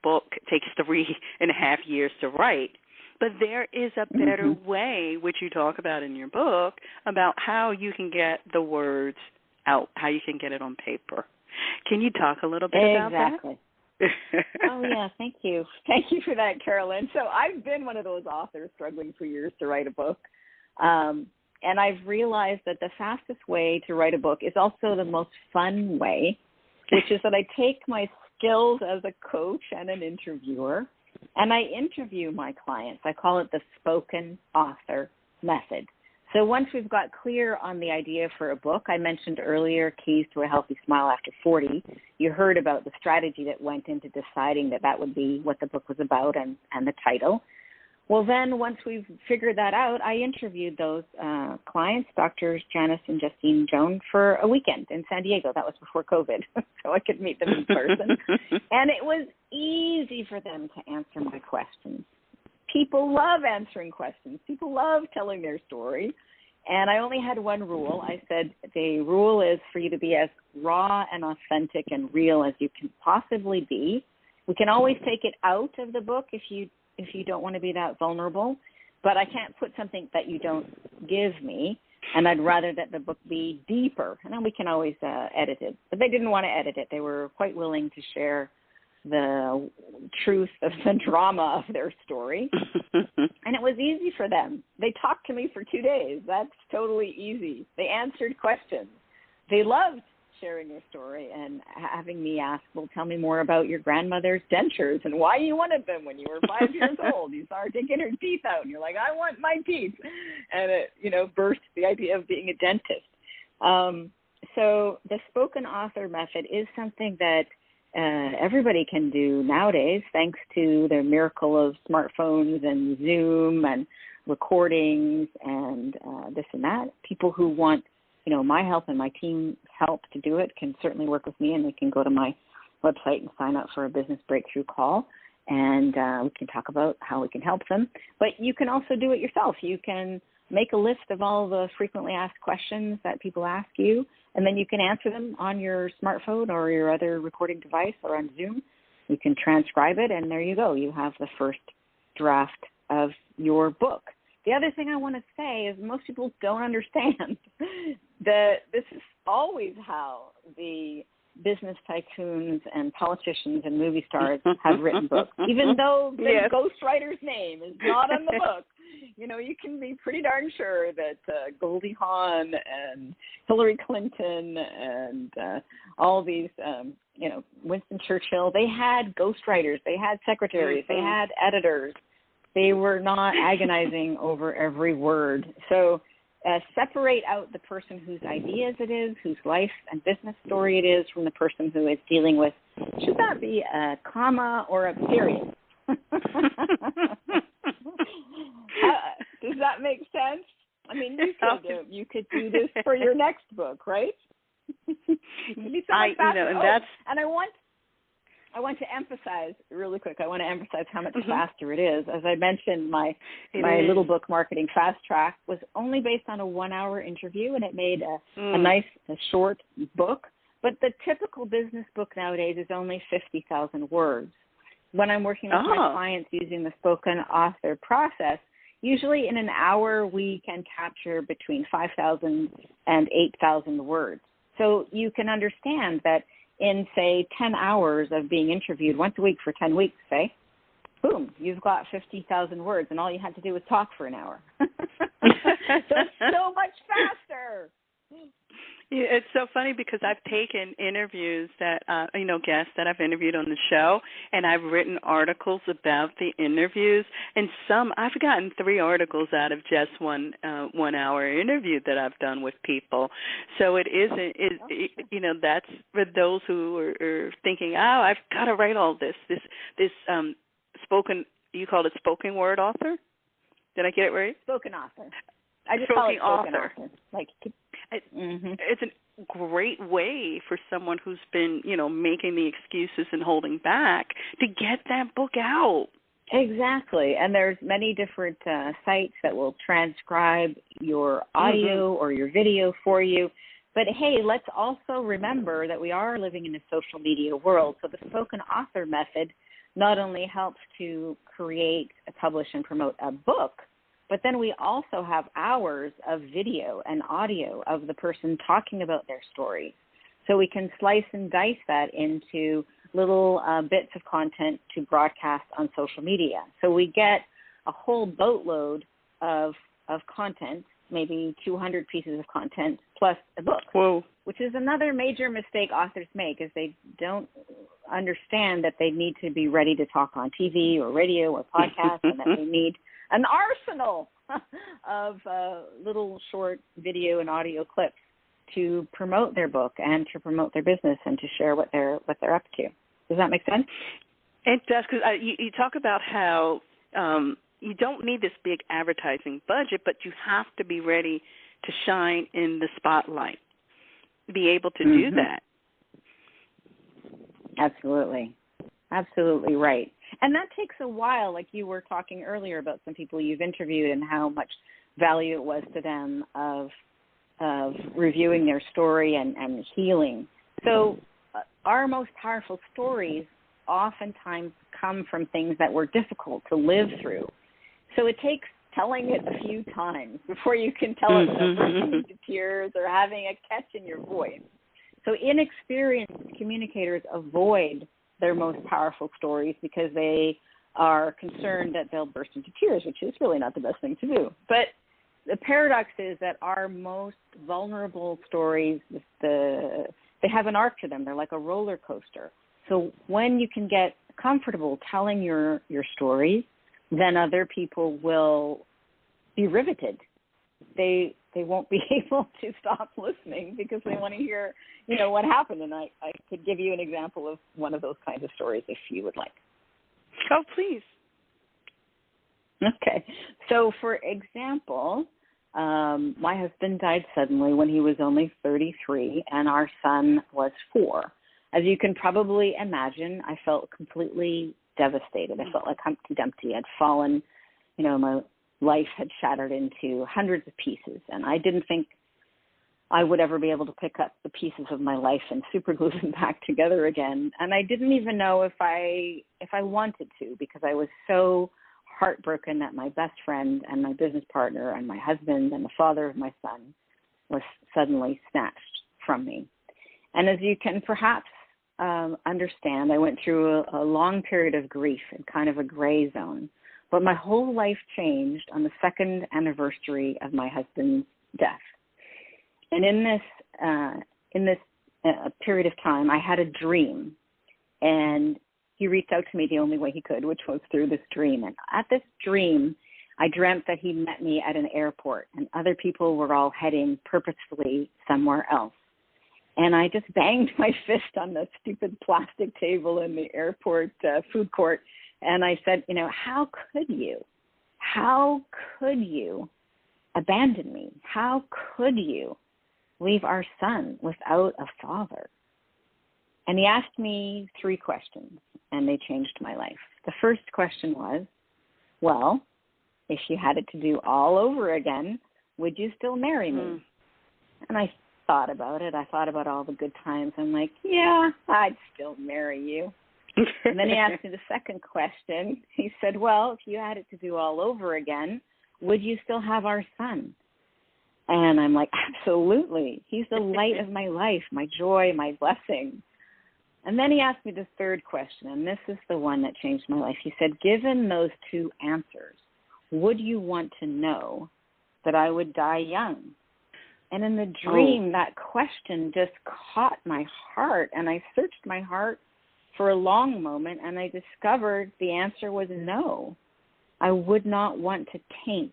book takes 3.5 years to write. But there is a better way, which you talk about in your book, about how you can get the words out, how you can get it on paper. Can you talk a little bit about that? Exactly. Oh, yeah, thank you. Thank you for that, Carolyn. So I've been one of those authors struggling for years to write a book. And I've realized that the fastest way to write a book is also the most fun way, which is that I take my skills as a coach and an interviewer, and I interview my clients. I call it the spoken author method. So once we've got clear on the idea for a book, I mentioned earlier Keys to a Healthy Smile After 40. You heard about the strategy that went into deciding that that would be what the book was about and the title. Well, then once we've figured that out, I interviewed those clients, Drs. Janice and Justine Jones, for a weekend in San Diego. That was before COVID, so I could meet them in person. And it was easy for them to answer my questions. People love answering questions. People love telling their story. And I only had one rule. I said the rule is for you to be as raw and authentic and real as you can possibly be. We can always take it out of the book if you don't want to be that vulnerable, but I can't put something that you don't give me, and I'd rather that the book be deeper. And then we can always edit it. But they didn't want to edit it. They were quite willing to share the truth of the drama of their story. And it was easy for them. They talked to me for 2 days. That's totally easy. They answered questions. They loved sharing their story and having me ask, well, tell me more about your grandmother's dentures and why you wanted them when you were 5 years old. You saw her taking her teeth out, and you're like, I want my teeth. And it, burst the idea of being a dentist. So the spoken author method is something that everybody can do nowadays, thanks to the miracle of smartphones and Zoom and recordings and this and that. People who want, my help and my team's help to do it can certainly work with me, and they can go to my website and sign up for a business breakthrough call, and we can talk about how we can help them. But you can also do it yourself. You can make a list of all the frequently asked questions that people ask you, and then you can answer them on your smartphone or your other recording device or on Zoom. You can transcribe it, and there you go. You have the first draft of your book. The other thing I want to say is most people don't understand that this is always how the business tycoons and politicians and movie stars have written books, even though the ghostwriter's name is not on the book. You can be pretty darn sure that Goldie Hawn and Hillary Clinton and all these, Winston Churchill, they had ghostwriters, they had secretaries, they had editors. They were not agonizing over every word. So separate out the person whose ideas it is, whose life and business story it is, from the person who is dealing with, should that be a comma or a period? Does that make sense? I mean, you could do this for your next book, right? I want to emphasize really quick. I want to emphasize how much faster it is. As I mentioned, my little book, Marketing Fastrack, was only based on a 1-hour interview, and it made a nice, short book. But the typical business book nowadays is only 50,000 words. When I'm working with my clients using the spoken author process, usually in an hour we can capture between 5,000 and 8,000 words. So you can understand that in, say, 10 hours of being interviewed once a week for 10 weeks, say, boom, you've got 50,000 words, and all you had to do was talk for an hour. So it's so much faster. Yeah, it's so funny because I've taken interviews that, guests that I've interviewed on the show, and I've written articles about the interviews, and I've gotten 3 articles out of just one 1-hour interview that I've done with people. So it isn't, that's for those who are thinking, I've got to write all this spoken, you called it spoken word author? Did I get it right? Spoken author. I just call it spoken author. It's a great way for someone who's been, making the excuses and holding back to get that book out. Exactly. And there's many different sites that will transcribe your audio or your video for you. But, hey, let's also remember that we are living in a social media world. So the spoken author method not only helps to create, publish, and promote a book, but then we also have hours of video and audio of the person talking about their story. So we can slice and dice that into little bits of content to broadcast on social media. So we get a whole boatload of content maybe 200 pieces of content plus a book. Whoa. Which is another major mistake authors make, is they don't understand that they need to be ready to talk on TV or radio or podcast, and that they need an arsenal of little short video and audio clips to promote their book and to promote their business and to share what they're up to. Does that make sense? It does, because you talk about how you don't need this big advertising budget, but you have to be ready to shine in the spotlight, be able to do that. Absolutely. Absolutely right. And that takes a while, like you were talking earlier about some people you've interviewed and how much value it was to them of reviewing their story and healing. So our most powerful stories oftentimes come from things that were difficult to live through. So it takes telling it a few times before you can tell it without bursting into tears or having a catch in your voice. So inexperienced communicators avoid their most powerful stories because they are concerned that they'll burst into tears, which is really not the best thing to do. But the paradox is that our most vulnerable stories, they have an arc to them. They're like a roller coaster. So when you can get comfortable telling your stories, then other people will be riveted. They won't be able to stop listening because they want to hear, what happened. And I could give you an example of one of those kinds of stories if you would like. Oh, please. Okay. So, for example, my husband died suddenly when he was only 33, and our son was 4. As you can probably imagine, I felt completely devastated. I felt like Humpty Dumpty had fallen. My life had shattered into hundreds of pieces, and I didn't think I would ever be able to pick up the pieces of my life and superglue them back together again. And I didn't even know if I wanted to, because I was so heartbroken that my best friend and my business partner and my husband and the father of my son was suddenly snatched from me. And as you can perhaps understand, I went through a long period of grief and kind of a gray zone. But my whole life changed on the 2nd anniversary of my husband's death. And in this period of time, I had a dream, and he reached out to me the only way he could, which was through this dream. And at this dream, I dreamt that he met me at an airport, and other people were all heading purposefully somewhere else. And I just banged my fist on the stupid plastic table in the airport food court, and I said, how could you? How could you abandon me? How could you leave our son without a father? And he asked me 3 questions, and they changed my life. The first question was, well, if you had it to do all over again, would you still marry me? And I thought about it. I thought about all the good times. I'm like, yeah, I'd still marry you. And then he asked me the second question. He said, well, if you had it to do all over again, would you still have our son? And I'm like, absolutely. He's the light of my life, my joy, my blessing. And then he asked me the third question, and this is the one that changed my life. He said, given those 2 answers, would you want to know that I would die young? And in the dream, that question just caught my heart, and I searched my heart for a long moment, and I discovered the answer was no. I would not want to taint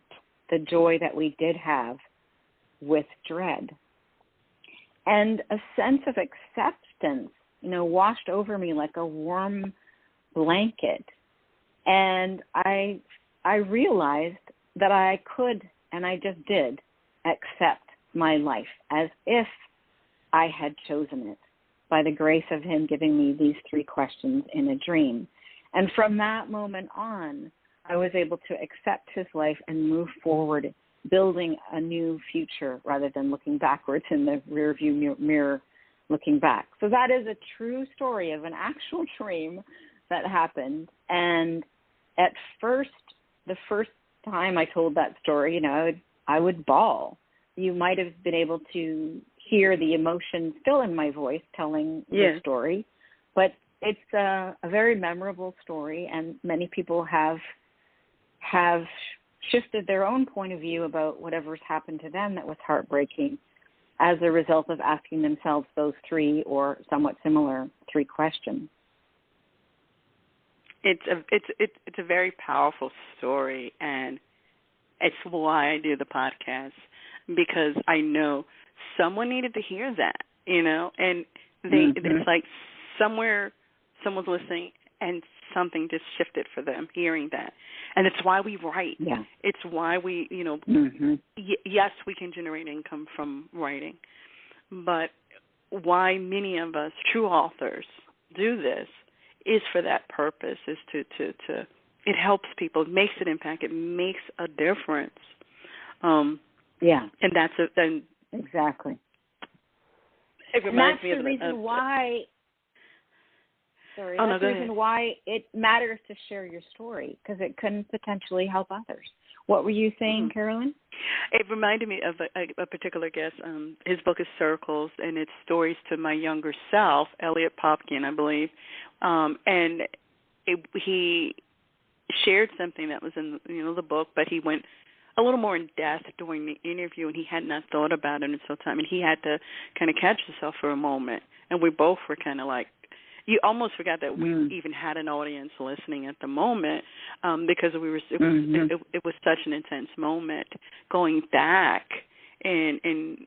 the joy that we did have with dread. And a sense of acceptance, washed over me like a warm blanket. And I realized that I could, and I just did, accept my life as if I had chosen it by the grace of him giving me these 3 questions in a dream. And from that moment on, I was able to accept his life and move forward, building a new future rather than looking backwards in the rearview mirror looking back. So that is a true story of an actual dream that happened. And at first, the first time I told that story, I would bawl. You might have been able to hear the emotion still in my voice telling the story, but it's a very memorable story, and many people have shifted their own point of view about whatever's happened to them that was heartbreaking as a result of asking themselves those 3 or somewhat similar 3 questions. It's a very powerful story, and it's why I do the podcast, because I know someone needed to hear that, and it's like somewhere someone's listening and something just shifted for them hearing that. And it's why we write. Yeah. It's why we, yes, we can generate income from writing, but why many of us true authors do this is for that purpose, is to it helps people, it makes an impact, it makes a difference. Yeah. And that's exactly. It reminds me of the reason why. Sorry, that's the reason why it matters to share your story, because it can potentially help others. What were you saying, Carolyn? It reminded me of a particular guest. His book is Circles, and it's stories to my younger self, Elliot Popkin, I believe. And he shared something that was in the book, but he went a little more in depth during the interview, and he had not thought about it until time, and he had to kind of catch himself for a moment. And we both were kind of like, you almost forgot that we even had an audience listening at the moment, because it was such an intense moment. Going back and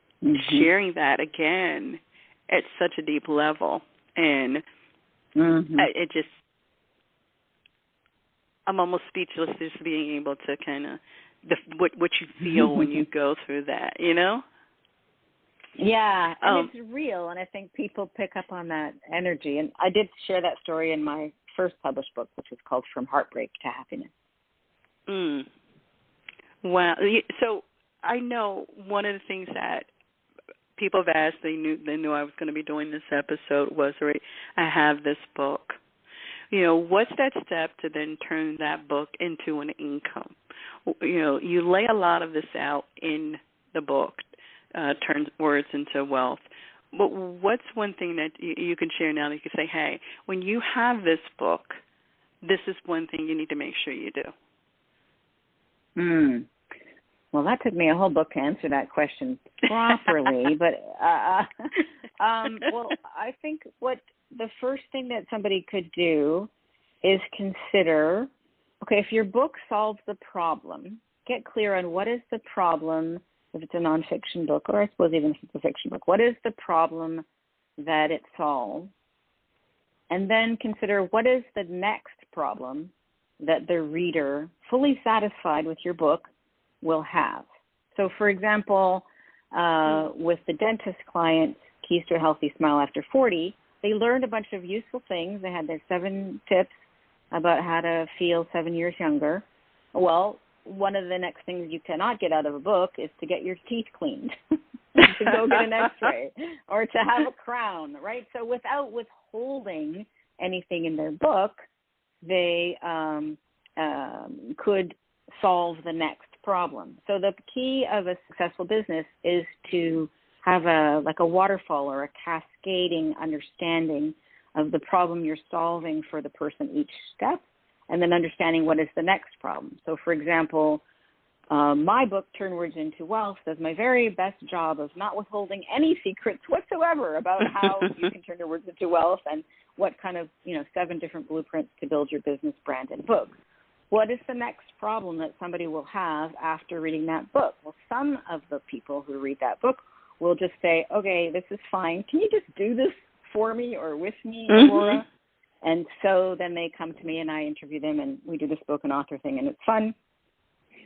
sharing that again at such a deep level, and it just, I'm almost speechless just being able to kind of what you feel when you go through that, Yeah, and it's real, and I think people pick up on that energy. And I did share that story in my first published book, which was called From Heartbreak to Happiness. Wow. So I know one of the things that people have asked, they knew I was going to be doing this episode, was, I have this book. What's that step to then turn that book into an income? You lay a lot of this out in the book, turns words into wealth. But what's one thing that you can share now that you can say, hey, when you have this book, this is one thing you need to make sure you do? Well, that took me a whole book to answer that question properly. But, well, I think what the first thing that somebody could do is consider, okay, if your book solves the problem, get clear on what is the problem. If it's a nonfiction book, or I suppose even if it's a fiction book, what is the problem that it solves? And then consider what is the next problem that the reader, fully satisfied with your book, will have. So, for example, with the dentist client, Keys to a Healthy Smile After 40, they learned a bunch of useful things. They had their 7 tips about how to feel 7 years younger. Well, one of the next things you cannot get out of a book is to get your teeth cleaned, to go get an x-ray, or to have a crown, right? So without withholding anything in their book, they could solve the next problem. So the key of a successful business is to have a waterfall or a cascading understanding of the problem you're solving for the person each step, and then understanding what is the next problem. So, for example, my book, Turn Words into Wealth, does my very best job of not withholding any secrets whatsoever about how you can turn your words into wealth and what kind of, 7 different blueprints to build your business brand and book. What is the next problem that somebody will have after reading that book? Well, some of the people who read that book will just say, okay, this is fine. Can you just do this for me or with me, Aurora? And so then they come to me and I interview them and we do the spoken author thing and it's fun.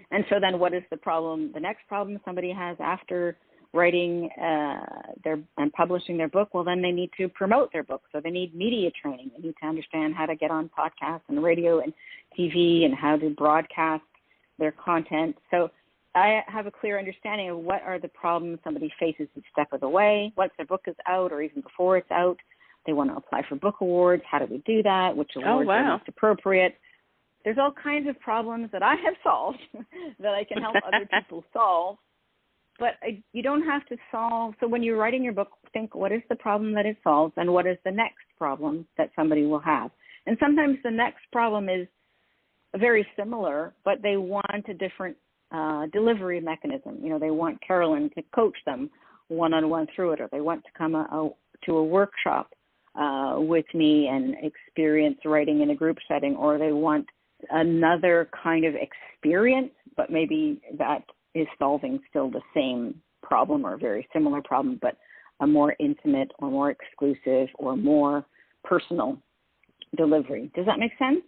And so then what is the problem, the next problem somebody has after writing and publishing their book? Well, then they need to promote their book. So they need media training. They need to understand how to get on podcasts and radio and TV and how to broadcast their content. So I have a clear understanding of what are the problems somebody faces each step of the way. Once their book is out or even before it's out, they want to apply for book awards. How do we do that? Which awards are most appropriate? There's all kinds of problems that I have solved that I can help other people solve. But you don't have to solve. So when you're writing your book, think what is the problem that it solves and what is the next problem that somebody will have. And sometimes the next problem is very similar, but they want a different delivery mechanism. You know, they want Carolyn to coach them one-on-one through it, or they want to come to a workshop with me and experience writing in a group setting, or they want another kind of experience, but maybe that is solving still the same problem or a very similar problem, but a more intimate or more exclusive or more personal delivery. Does that make sense?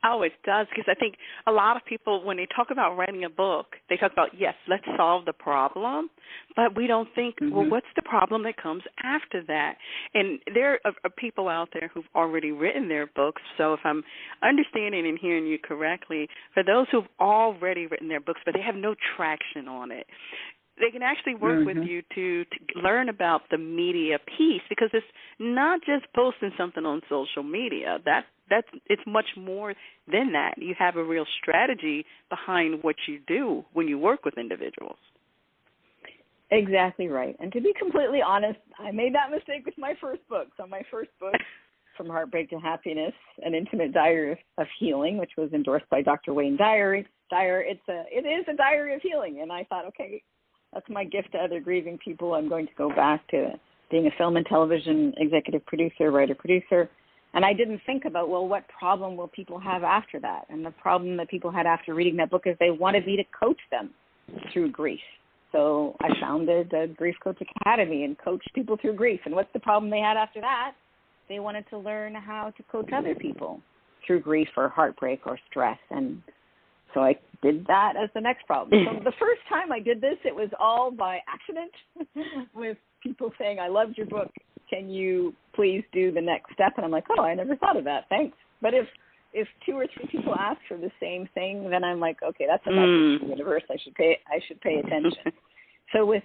Oh, it does, because I think a lot of people, when they talk about writing a book, they talk about, yes, let's solve the problem, but we don't think, well, what's the problem that comes after that? And there are people out there who've already written their books, so if I'm understanding and hearing you correctly, for those who've already written their books, but they have no traction on it, they can actually work with you to learn about the media piece, because it's not just posting something on social media. It's much more than that. You have a real strategy behind what you do when you work with individuals. Exactly right. And to be completely honest, I made that mistake with my first book. So my first book, From Heartbreak to Happiness, An Intimate Diary of Healing, which was endorsed by Dr. Wayne Dyer, it is a diary of healing. And I thought, okay, that's my gift to other grieving people. I'm going to go back to being a film and television executive producer, writer-producer. And I didn't think about, well, what problem will people have after that? And the problem that people had after reading that book is they wanted me to coach them through grief. So I founded a Grief Coach Academy and coached people through grief. And what's the problem they had after that? They wanted to learn how to coach other people through grief or heartbreak or stress. And so I did that as the next problem. So the first time I did this, it was all by accident with people saying, I loved your book. Can you please do the next step? And I'm like, oh, I never thought of that. Thanks. But if 2 or 3 people ask for the same thing, then I'm like, okay, that's a message to the universe. I should pay attention. So with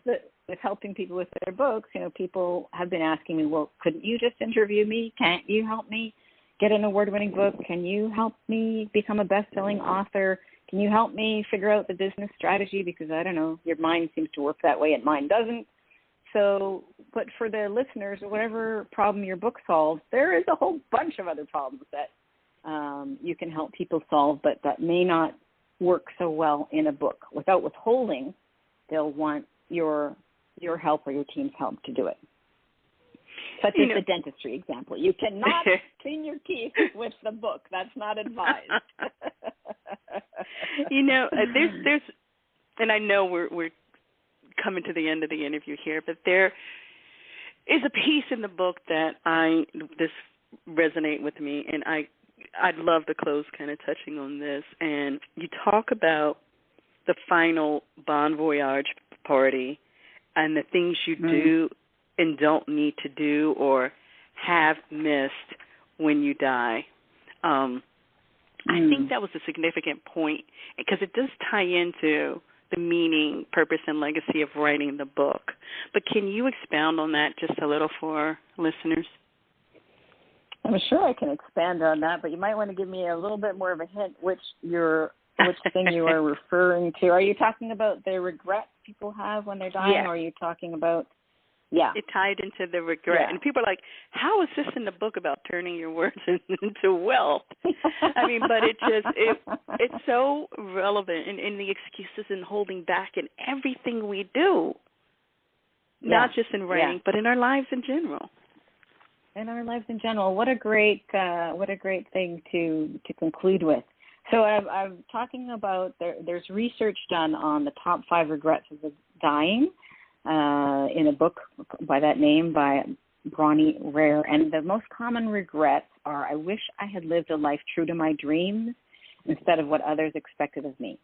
helping people with their books, you know, people have been asking me, well, couldn't you just interview me? Can't you help me get an award-winning book? Can you help me become a best-selling author? Can you help me figure out the business strategy? Because I don't know, your mind seems to work that way and mine doesn't. So, but for the listeners, whatever problem your book solves, there is a whole bunch of other problems that you can help people solve, but that may not work so well in a book. Without withholding, they'll want your help or your team's help to do it. Such as the dentistry example. You cannot clean your teeth with the book. That's not advised. There's, and I know we're coming to the end of the interview here, but there is a piece in the book that this resonate with me, and I'd love to close kind of touching on this. And you talk about the final bon voyage party and the things you do and don't need to do or have missed when you die. I think that was a significant point because it does tie into the meaning, purpose, and legacy of writing the book. But can you expound on that just a little for our listeners? I'm sure I can expand on that, but you might want to give me a little bit more of a hint which thing you are referring to. Are you talking about the regrets people have when they're dying, or are you talking about, It tied into the regret. Yeah. And people are like, how is this in the book about turning your words into wealth? I mean, but it's so relevant in the excuses and holding back in everything we do, not just in writing, but in our lives in general. In our lives in general. What a great thing to conclude with. So I'm talking about there's research done on the top 5 regrets of the dying in a book by that name by Bronnie Ware. And the most common regrets are, I wish I had lived a life true to my dreams instead of what others expected of me.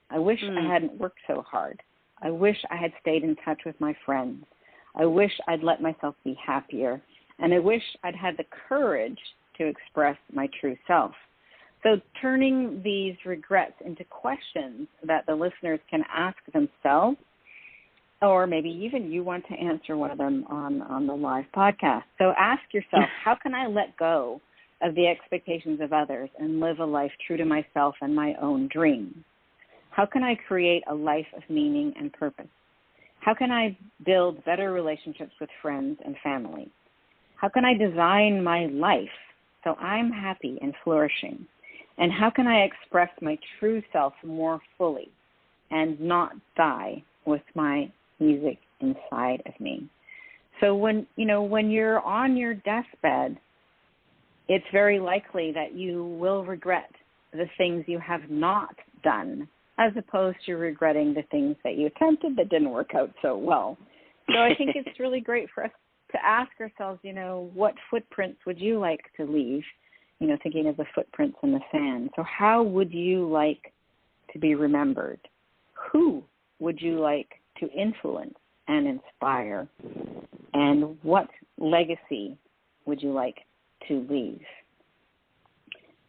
I wish I hadn't worked so hard. I wish I had stayed in touch with my friends. I wish I'd let myself be happier. And I wish I'd had the courage to express my true self. So turning these regrets into questions that the listeners can ask themselves, or maybe even you want to answer one of them on the live podcast. So ask yourself, how can I let go of the expectations of others and live a life true to myself and my own dreams? How can I create a life of meaning and purpose? How can I build better relationships with friends and family? How can I design my life so I'm happy and flourishing? And how can I express my true self more fully and not die with my music inside of me? So when you're on your deathbed, it's very likely that you will regret the things you have not done, as opposed to regretting the things that you attempted that didn't work out so well. So I think it's really great for us to ask ourselves, what footprints would you like to leave? Thinking of the footprints in the sand. So how would you like to be remembered? Who would you like to influence and inspire? And what legacy would you like to leave?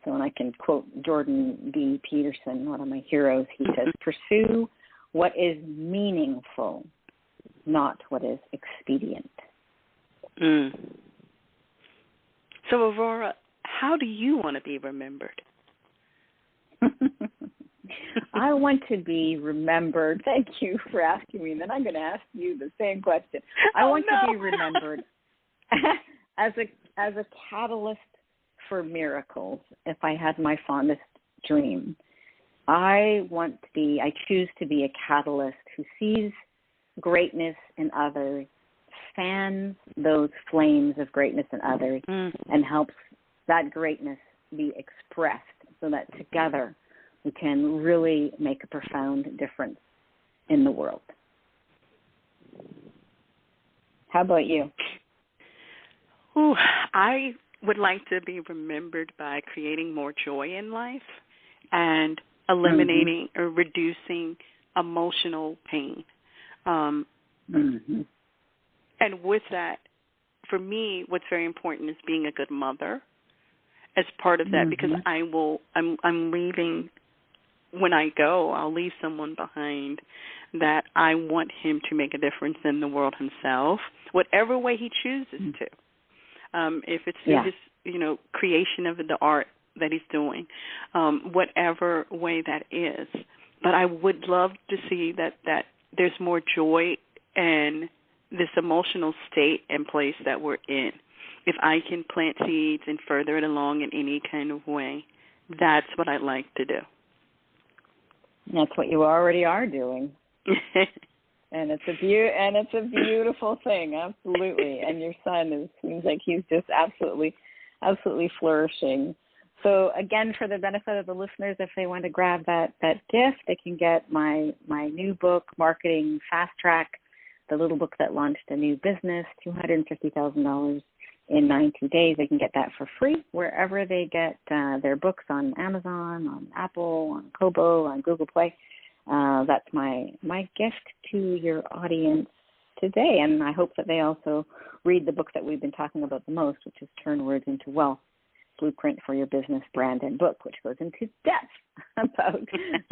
So, and I can quote Jordan B. Peterson, one of my heroes. He says, pursue what is meaningful, not what is expedient. So, Aurora, how do you want to be remembered? I want to be remembered. Thank you for asking me. Then I'm going to ask you the same question. I want to be remembered as a catalyst for miracles. If I had my fondest dream, I choose to be a catalyst who sees greatness in others, fans those flames of greatness in others, and helps that greatness be expressed so that together we can really make a profound difference in the world. How about you? I would like to be remembered by creating more joy in life and eliminating or reducing emotional pain. And with that, for me, what's very important is being a good mother as part of that, because I'm leaving, when I go, I'll leave someone behind that I want him to make a difference in the world himself, whatever way he chooses to. If it's through his, creation of the art that he's doing, whatever way that is. But I would love to see that there's more joy and this emotional state and place that we're in. If I can plant seeds and further it along in any kind of way, that's what I'd like to do. That's what you already are doing. And it's a beautiful thing, absolutely. And your son seems like he's just absolutely flourishing. So again, for the benefit of the listeners, if they want to grab that gift, they can get my new book, Marketing Fastrack, the little book that launched a new business, $250,000 in 90 days. They can get that for free wherever they get their books, on Amazon, on Apple, on Kobo, on Google Play. That's my gift to your audience today. And I hope that they also read the book that we've been talking about the most, which is Turn Words into Wealth, Blueprint for Your Business, Brand, and Book, which goes into depth about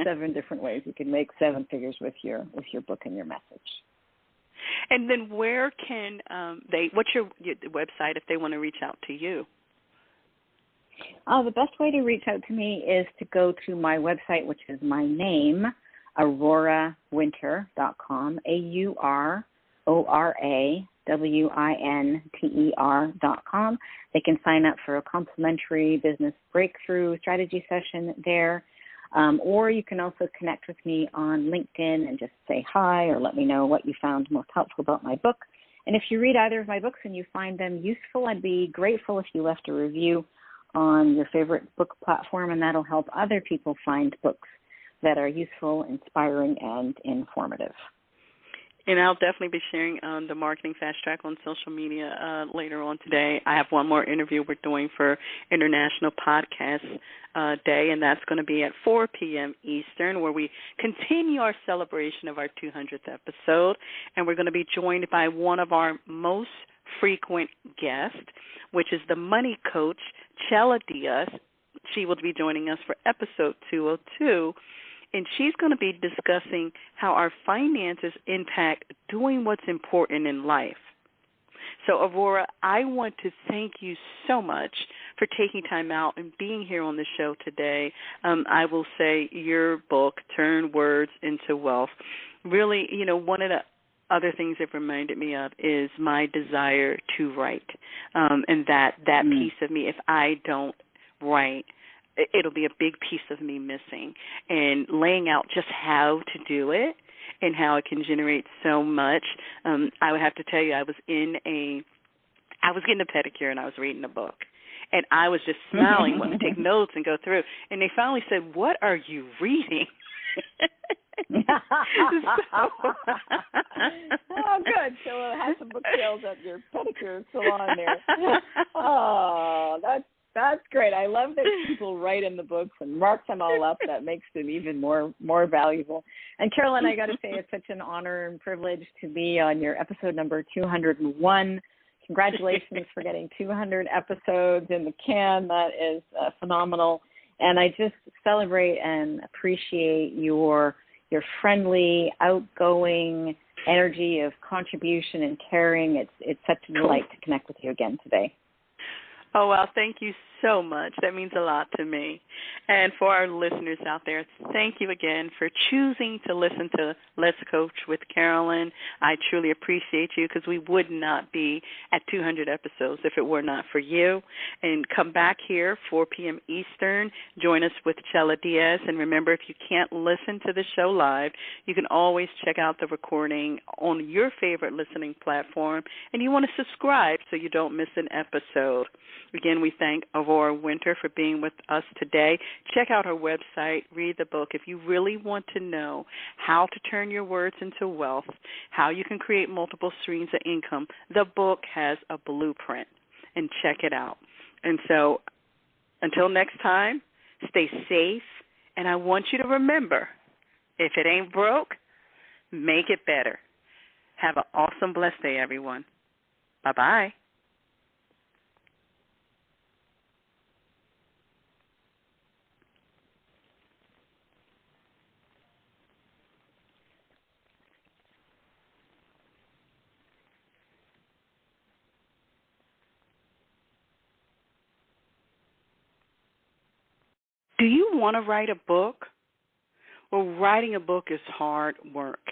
7 different ways you can make 7 figures with your book and your message. And then where can what's your website if they want to reach out to you? The best way to reach out to me is to go to my website, which is my name, aurorawinter.com, AuroraWinter.com. They can sign up for a complimentary business breakthrough strategy session there. Or you can also connect with me on LinkedIn and just say hi or let me know what you found most helpful about my book. And if you read either of my books and you find them useful, I'd be grateful if you left a review on your favorite book platform, and that'll help other people find books that are useful, inspiring, and informative. And I'll definitely be sharing the Marketing Fast Track on social media later on today. I have one more interview we're doing for International Podcast Day, and that's going to be at 4 p.m. Eastern, where we continue our celebration of our 200th episode. And we're going to be joined by one of our most frequent guests, which is the money coach, Chela Diaz. She will be joining us for episode 202. And she's going to be discussing how our finances impact doing what's important in life. So, Aurora, I want to thank you so much for taking time out and being here on the show today. I will say your book, Turn Words into Wealth, really, one of the other things it reminded me of is my desire to write, and that piece of me, if I don't write, it'll be a big piece of me missing. And laying out just how to do it and how it can generate so much. I would have to tell you, I was getting a pedicure and I was reading a book. And I was just smiling, wanting to take notes and go through. And they finally said, "What are you reading?" Oh, good. So we'll have some book sales at your pedicure salon there. Oh, that's great. I love that people write in the books and mark them all up. That makes them even more valuable. And Carolyn, I got to say, it's such an honor and privilege to be on your episode number 201. Congratulations for getting 200 episodes in the can. That is phenomenal. And I just celebrate and appreciate your friendly, outgoing energy of contribution and caring. It's such a delight to connect with you again today. Oh, well, thank you so much. That means a lot to me. And for our listeners out there, thank you again for choosing to listen to Let's Coach with Carolyn. I truly appreciate you because we would not be at 200 episodes if it were not for you. And come back here, 4 p.m. Eastern. Join us with Chela Diaz. And remember, if you can't listen to the show live, you can always check out the recording on your favorite listening platform. And you want to subscribe so you don't miss an episode. Again, we thank Aurora Winter for being with us today. Check out her website, read the book. If you really want to know how to turn your words into wealth, how you can create multiple streams of income, the book has a blueprint, and check it out. And so until next time, stay safe, and I want you to remember, if it ain't broke, make it better. Have an awesome, blessed day, everyone. Bye-bye. Do you want to write a book? Well, writing a book is hard work.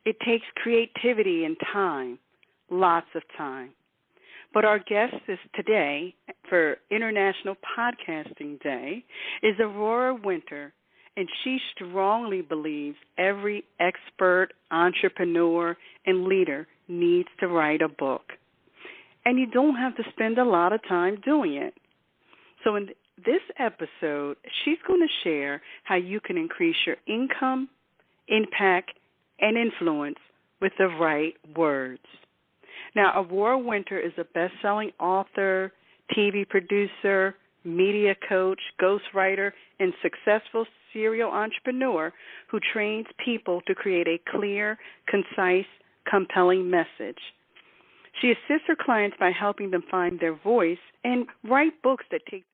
It takes creativity and time, lots of time. But our guest is today for International Podcasting Day is Aurora Winter, and she strongly believes every expert, entrepreneur, and leader needs to write a book. And you don't have to spend a lot of time doing it. So in this episode, she's going to share how you can increase your income, impact, and influence with the right words. Now, Aurora Winter is a best-selling author, TV producer, media coach, ghostwriter, and successful serial entrepreneur who trains people to create a clear, concise, compelling message. She assists her clients by helping them find their voice and write books that take